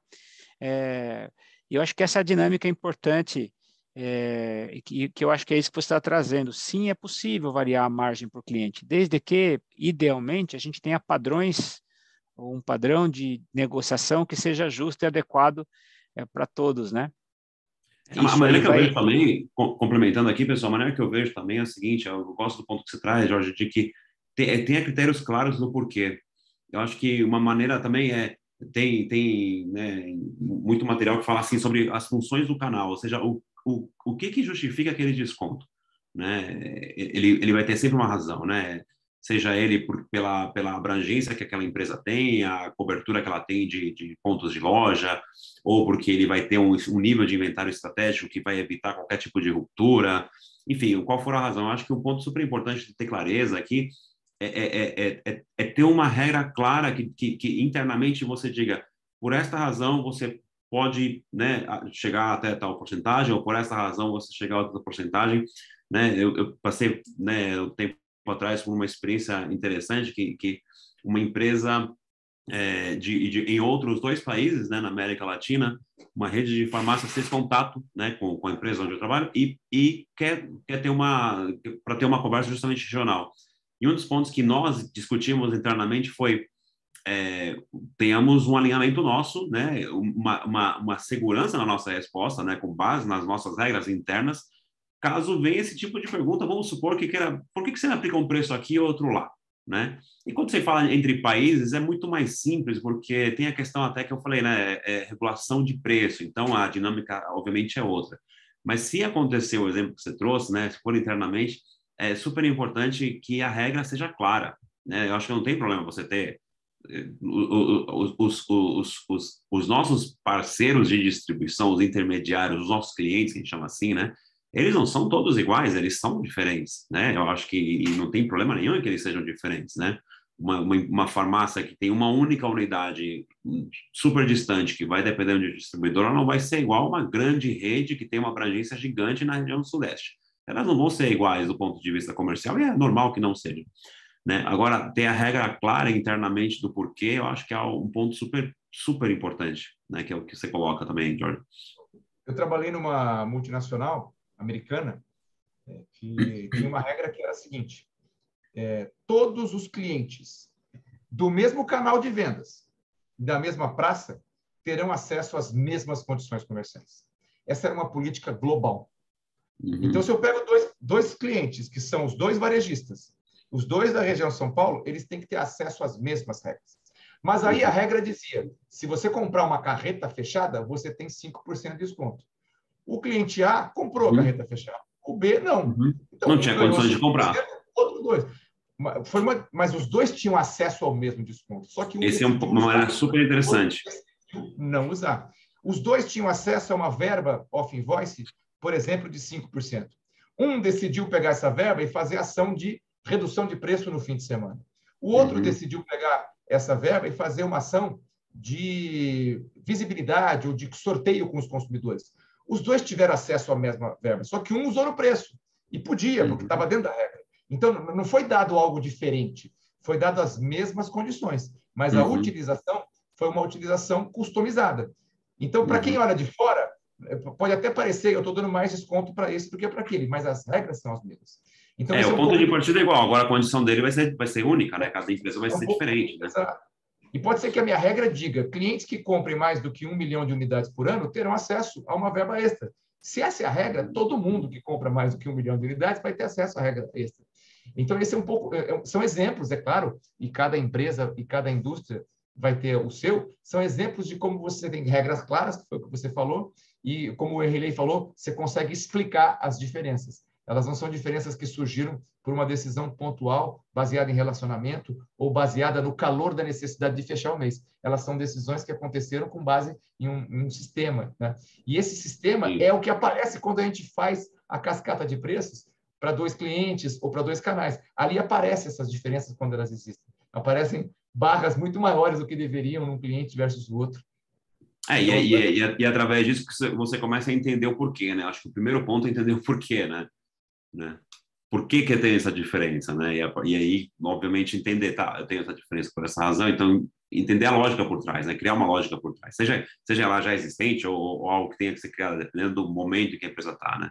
Eu acho que essa dinâmica é importante, que eu acho que é isso que você está trazendo. Sim, é possível variar a margem para o cliente, desde que, idealmente, a gente tenha padrões, ou um padrão de negociação que seja justo e adequado para todos, né? A maneira que eu vejo também, complementando aqui, pessoal, a maneira que eu vejo também é a seguinte, eu gosto do ponto que você traz, Jorge, de que tenha critérios claros do porquê. Eu acho que uma maneira também tem né, muito material que fala assim sobre as funções do canal, ou seja, o que justifica aquele desconto, né? Ele vai ter sempre uma razão, né? Seja ele pela abrangência que aquela empresa tem, a cobertura que ela tem de pontos de loja, ou porque ele vai ter um nível de inventário estratégico que vai evitar qualquer tipo de ruptura, enfim, qual for a razão. Eu acho que um ponto super importante de ter clareza aqui é ter uma regra clara que internamente você diga, por esta razão você pode, né, chegar até tal porcentagem, ou por esta razão você chegar a outra porcentagem, né? Eu passei, né, um tempo atrás por uma experiência interessante que uma empresa em outros 2 países, né, na América Latina, uma rede de farmácias fez contato, né, com a empresa onde eu trabalho e quer ter para ter uma conversa justamente regional. E um dos pontos que nós discutimos internamente foi tenhamos um alinhamento nosso, né, uma segurança na nossa resposta, né, com base nas nossas regras internas. Caso venha esse tipo de pergunta, vamos supor por que você aplica um preço aqui e outro lá, né? E quando você fala entre países, é muito mais simples, porque tem a questão até que eu falei, né, regulação de preço, então a dinâmica, obviamente, é outra. Mas se acontecer o exemplo que você trouxe, né, se for internamente, é super importante que a regra seja clara, né? Eu acho que não tem problema você ter os nossos parceiros de distribuição, os intermediários, os nossos clientes, que a gente chama assim, né? Eles não são todos iguais, eles são diferentes, né? Eu acho que não tem problema nenhum em que eles sejam diferentes, né? Uma farmácia que tem uma única unidade super distante, que vai dependendo de distribuidor, ela não vai ser igual a uma grande rede que tem uma abrangência gigante na região sudeste. Elas não vão ser iguais do ponto de vista comercial, e é normal que não sejam, né? Agora, ter a regra clara internamente do porquê, eu acho que é um ponto super, super importante, né? Que é o que você coloca também, Jorge. Eu trabalhei numa multinacional americana que tinha uma regra que era a seguinte: todos os clientes do mesmo canal de vendas, da mesma praça, terão acesso às mesmas condições comerciais. Essa era uma política global. Uhum. Então, se eu pego dois clientes, que são os 2 varejistas, os 2 da região São Paulo, eles têm que ter acesso às mesmas regras. Mas aí a regra dizia, se você comprar uma carreta fechada, você tem 5% de desconto. O cliente A comprou a carreta fechada, o B não. Então, não tinha condições de comprar. Outro 2. Mas os 2 tinham acesso ao mesmo desconto. Só que esse é uma maneira super interessante. Não usar. Os 2 tinham acesso a uma verba off-invoice, por exemplo, de 5%. Um decidiu pegar essa verba e fazer ação de redução de preço no fim de semana. O outro decidiu pegar essa verba e fazer uma ação de visibilidade ou de sorteio com os consumidores. Os 2 tiveram acesso à mesma verba, só que um usou no preço. E podia, porque estava dentro da regra. Então, não foi dado algo diferente, foi dado as mesmas condições, mas a utilização foi uma utilização customizada. Então, para quem olha de fora, pode até parecer que eu estou dando mais desconto para esse do que para aquele, mas as regras são as mesmas. Então, o ponto de partida é igual, agora a condição dele vai ser única, né? Cada empresa vai ser diferente. Né? E pode ser que a minha regra diga, clientes que comprem mais do que 1 milhão de unidades por ano terão acesso a uma verba extra. Se essa é a regra, todo mundo que compra mais do que 1 milhão de unidades vai ter acesso à regra extra. Então, esse é um pouco, são exemplos, é claro, e cada empresa e cada indústria vai ter o seu, são exemplos de como você tem regras claras, que foi o que você falou, e como o Henrique falou, você consegue explicar as diferenças. Elas não são diferenças que surgiram por uma decisão pontual, baseada em relacionamento ou baseada no calor da necessidade de fechar o mês. Elas são decisões que aconteceram com base em um sistema, né? E esse sistema é o que aparece quando a gente faz a cascata de preços para 2 clientes ou para 2 canais. Ali aparecem essas diferenças quando elas existem. Aparecem barras muito maiores do que deveriam num cliente versus o outro. E através disso que você começa a entender o porquê, né? Acho que o primeiro ponto é entender o porquê, né? Por que tem essa diferença, né? E aí, obviamente, entender, tá, eu tenho essa diferença por essa razão, então entender a lógica por trás, né? Criar uma lógica por trás, seja ela já existente ou algo que tenha que ser criado, dependendo do momento em que a empresa está, né?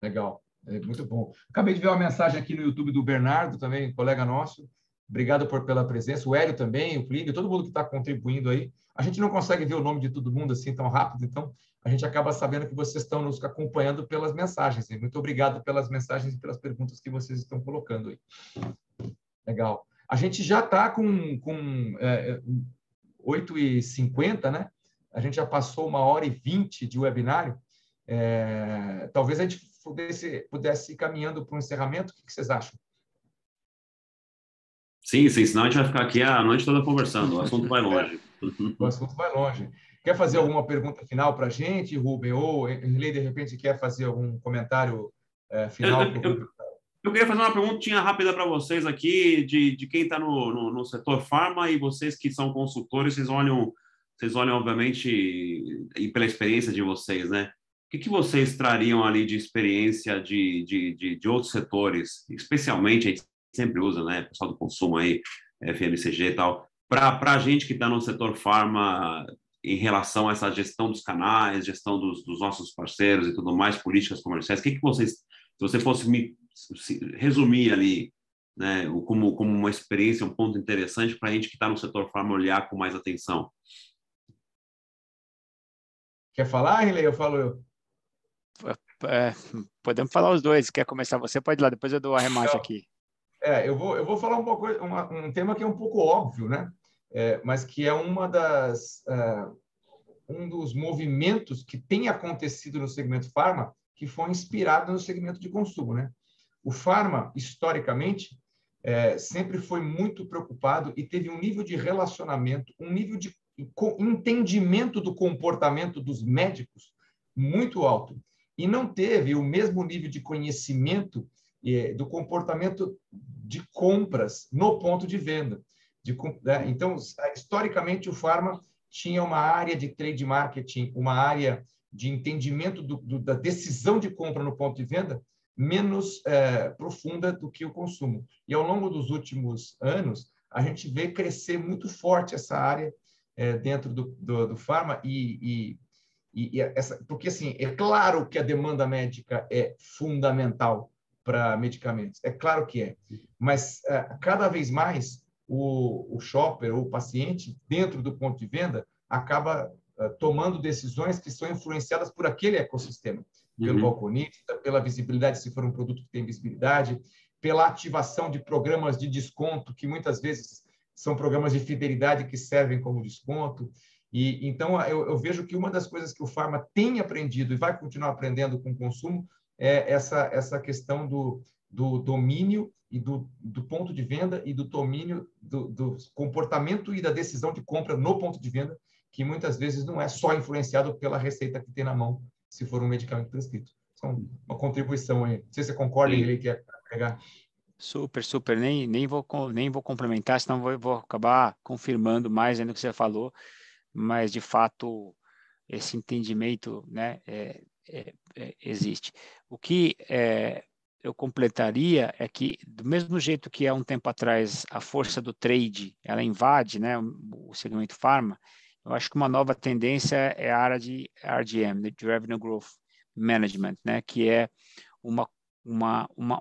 Legal, muito bom. Acabei de ver uma mensagem aqui no YouTube do Bernardo, também, colega nosso. Obrigado pela presença. O Hélio também, o Plínio, todo mundo que está contribuindo aí. A gente não consegue ver o nome de todo mundo assim tão rápido, então a gente acaba sabendo que vocês estão nos acompanhando pelas mensagens. Muito obrigado pelas mensagens e pelas perguntas que vocês estão colocando aí. Legal. A gente já está com 8h50, né? A gente já passou 1h20 de webinário. Talvez a gente pudesse ir caminhando para um encerramento. O que vocês acham? Sim, senão a gente vai ficar aqui a noite toda conversando, o assunto vai longe. O assunto vai longe. Quer fazer alguma pergunta final para a gente, Rubem? Ou Henrique, de repente, quer fazer algum comentário final? Eu queria fazer uma perguntinha rápida para vocês aqui, de quem está no setor farma, e vocês que são consultores, vocês olham obviamente, e pela experiência de vocês, né? O que vocês trariam ali de experiência de outros setores, especialmente, a gente sempre usa, né, pessoal do consumo aí, FMCG e tal, para a gente que está no setor farma, em relação a essa gestão dos canais, gestão dos nossos parceiros e tudo mais, políticas comerciais, o que vocês, se você fosse me resumir ali, né, como uma experiência, um ponto interessante para a gente que está no setor farma olhar com mais atenção? Quer falar, Henrique? Eu falo eu. Podemos falar os dois. Quer começar? Você pode ir lá, depois eu dou a remate aqui. Eu vou falar um tema que é um pouco óbvio, né? Mas que é um dos movimentos que tem acontecido no segmento farma, que foi inspirado no segmento de consumo, né? O farma, historicamente, sempre foi muito preocupado e teve um nível de relacionamento, um nível de entendimento do comportamento dos médicos muito alto. E não teve o mesmo nível de conhecimento do comportamento de compras no ponto de venda. Então, historicamente, o farma tinha uma área de trade marketing, uma área de entendimento da decisão de compra no ponto de venda menos profunda do que o consumo. E, ao longo dos últimos anos, a gente vê crescer muito forte essa área dentro do farma porque, assim, é claro que a demanda médica é fundamental para medicamentos, é claro que é, mas cada vez mais o shopper ou o paciente, dentro do ponto de venda, acaba tomando decisões que são influenciadas por aquele ecossistema, pelo balconista, pela visibilidade, se for um produto que tem visibilidade, pela ativação de programas de desconto, que muitas vezes são programas de fidelidade que servem como desconto. E então eu vejo que uma das coisas que o farma tem aprendido e vai continuar aprendendo com o consumo é essa questão do domínio e do ponto de venda e do domínio do comportamento e da decisão de compra no ponto de venda, que muitas vezes não é só influenciado pela receita que tem na mão, se for um medicamento prescrito. Então, uma contribuição aí. Não sei se você concorda, Henrique, quer pegar. Super. Nem vou complementar, senão vou acabar confirmando mais ainda o que você falou, mas, de fato, esse entendimento, né, existe. O que eu completaria é que, do mesmo jeito que há um tempo atrás a força do trade ela invade, né, o segmento farma, eu acho que uma nova tendência é a área de RGM, de Revenue Growth Management, né, que é uma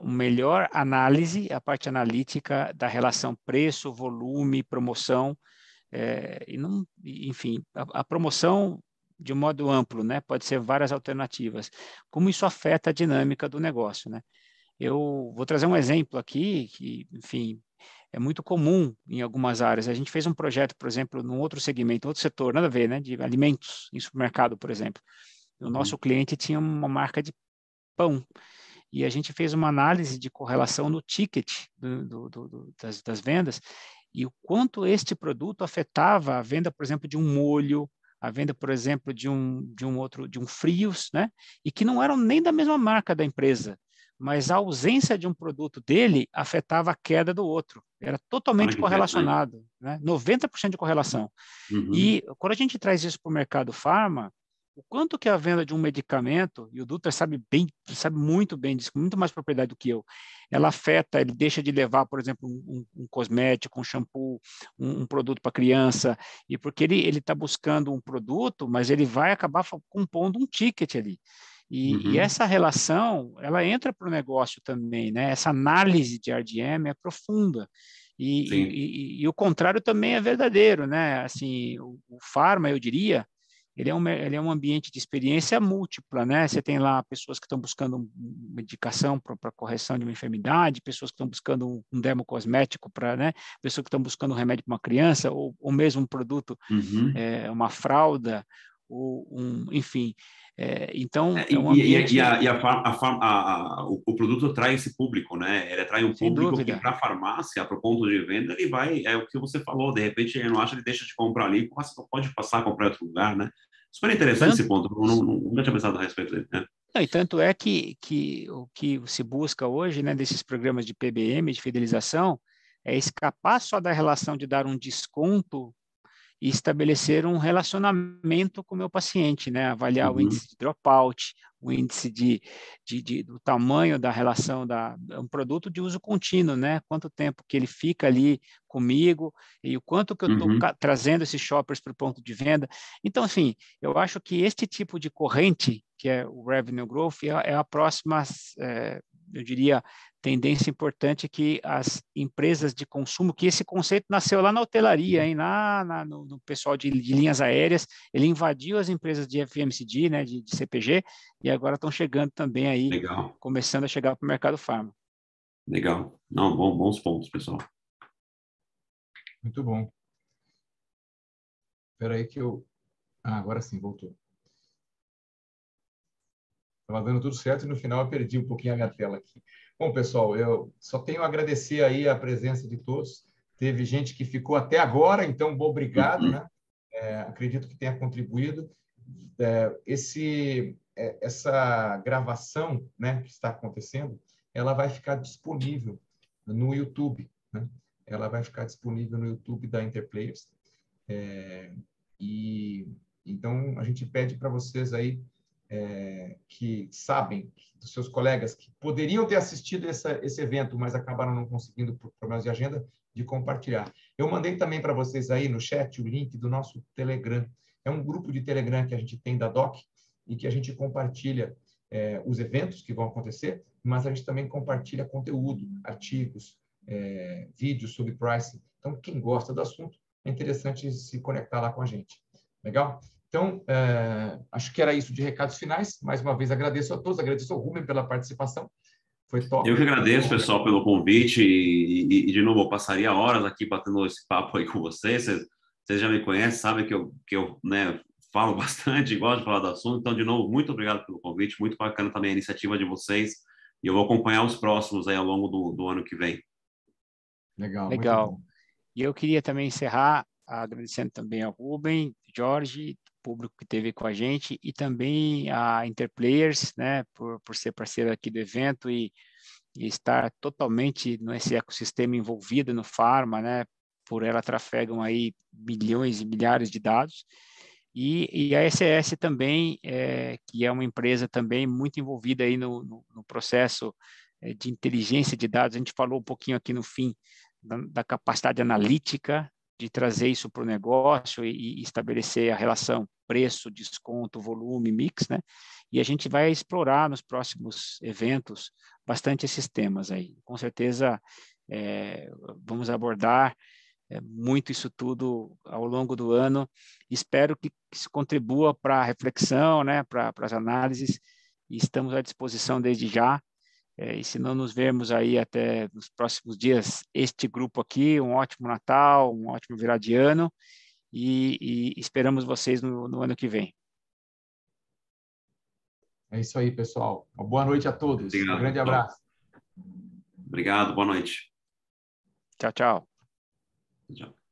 melhor análise, a parte analítica da relação preço, volume, promoção, enfim, a promoção de um modo amplo, né? Pode ser várias alternativas. Como isso afeta a dinâmica do negócio, né? Eu vou trazer um exemplo aqui que, enfim, é muito comum em algumas áreas. A gente fez um projeto, por exemplo, num outro segmento, outro setor, nada a ver, né, de alimentos, em supermercado, por exemplo. O nosso cliente tinha uma marca de pão e a gente fez uma análise de correlação no ticket das vendas e o quanto este produto afetava a venda, por exemplo, de um molho, a venda, por exemplo, de um frios, né? E que não eram nem da mesma marca da empresa, mas a ausência de um produto dele afetava a queda do outro. Era Olha totalmente que interessante. correlacionado, né? 90% de correlação. Uhum. E quando a gente traz isso para o mercado farma, o quanto que a venda de um medicamento, e o Dutra sabe muito bem disso, com muito mais propriedade do que eu, ela afeta, ele deixa de levar, por exemplo, um cosmético, um shampoo, um produto para criança, e porque ele está buscando um produto, mas ele vai acabar compondo um ticket ali. E Uhum. essa relação, ela entra para o negócio também, né? Essa análise de RDM é profunda. Sim. E o contrário também é verdadeiro, né? Assim, o farma, eu diria, ele é um ambiente de experiência múltipla, né? Você tem lá pessoas que estão buscando medicação para correção de uma enfermidade, pessoas que estão buscando um dermocosmético para, né? Pessoas que estão buscando um remédio para uma criança, ou mesmo um produto, Uhum. uma fralda, enfim. Então, É, é um e ambiente, o produto atrai esse público, né? Ele atrai um sem público que, dúvida. para a farmácia, para o ponto de venda, ele vai, é o que você falou, de repente ele não acha, ele deixa de comprar ali, pode passar a comprar em outro lugar, né? Super interessante esse ponto, eu nunca tinha pensado a respeito dele, né? Não, e tanto é que o que se busca hoje, né, desses programas de PBM, de fidelização, é escapar só da relação de dar um desconto e estabelecer um relacionamento com o meu paciente, né? Avaliar o Uhum. índice de dropout, o índice do tamanho da relação é um produto de uso contínuo, né? Quanto tempo que ele fica ali comigo e o quanto que eu estou Uhum. trazendo esses shoppers para o ponto de venda. Então, assim, eu acho que este tipo de corrente, que é o revenue growth, é a próxima, eu diria, tendência importante que as empresas de consumo, que esse conceito nasceu lá na hotelaria, hein, no pessoal de linhas aéreas, ele invadiu as empresas de FMCG, né, de CPG, e agora estão chegando também aí, Legal, começando a chegar para o mercado farma. legal. Não, bons pontos, pessoal. Muito bom. Espera aí que eu... Ah, agora sim, voltou. Estava dando tudo certo e no final eu perdi um pouquinho a minha tela aqui. Bom, pessoal, eu só tenho a agradecer aí a presença de todos. Teve gente que ficou até agora, então, bom, obrigado, Uhum. né? Acredito que tenha contribuído. Essa gravação, né, que está acontecendo, ela vai ficar disponível no YouTube, né? Ela vai ficar disponível no YouTube da Interplayers. E então a gente pede para vocês aí que sabem dos seus colegas que poderiam ter assistido esse evento, mas acabaram não conseguindo por problemas de agenda, de compartilhar. Eu mandei também para vocês aí no chat o link do nosso Telegram. É um grupo de Telegram que a gente tem da DOC e que a gente compartilha os eventos que vão acontecer, mas a gente também compartilha conteúdo, artigos, vídeos sobre pricing. Então, quem gosta do assunto, é interessante se conectar lá com a gente. Legal? Então, acho que era isso de recados finais. Mais uma vez, agradeço a todos, agradeço ao Rubem pela participação. Foi top. Eu que agradeço, pessoal, pelo convite de novo, eu passaria horas aqui batendo esse papo aí com vocês. Vocês já me conhecem, sabem que eu né, falo bastante, gosto de falar do assunto. Então, de novo, muito obrigado pelo convite. Muito bacana também a iniciativa de vocês. E eu vou acompanhar os próximos aí ao longo do ano que vem. Legal, muito Legal. bom. E eu queria também encerrar agradecendo também ao Rubem, Jorge, público que esteve com a gente, e também a Interplayers, né, por ser parceira aqui do evento e estar totalmente nesse ecossistema envolvido no Pharma, né, por ela trafegam aí milhões e milhares de dados. E a SES também, que é uma empresa também muito envolvida aí no processo de inteligência de dados. A gente falou um pouquinho aqui no fim da capacidade analítica de trazer isso para o negócio e estabelecer a relação preço, desconto, volume, mix, né? E a gente vai explorar nos próximos eventos bastante esses temas aí. Com certeza, vamos abordar muito isso tudo ao longo do ano. Espero que isso contribua para a reflexão, né, para as análises, e estamos à disposição desde já. E se não nos vermos aí até nos próximos dias, este grupo aqui, um ótimo Natal, um ótimo virada de ano, e esperamos vocês no ano que vem. É isso aí, pessoal. Uma boa noite a todos. Obrigado, Um grande abraço. Obrigado, boa noite. Tchau, tchau. Tchau.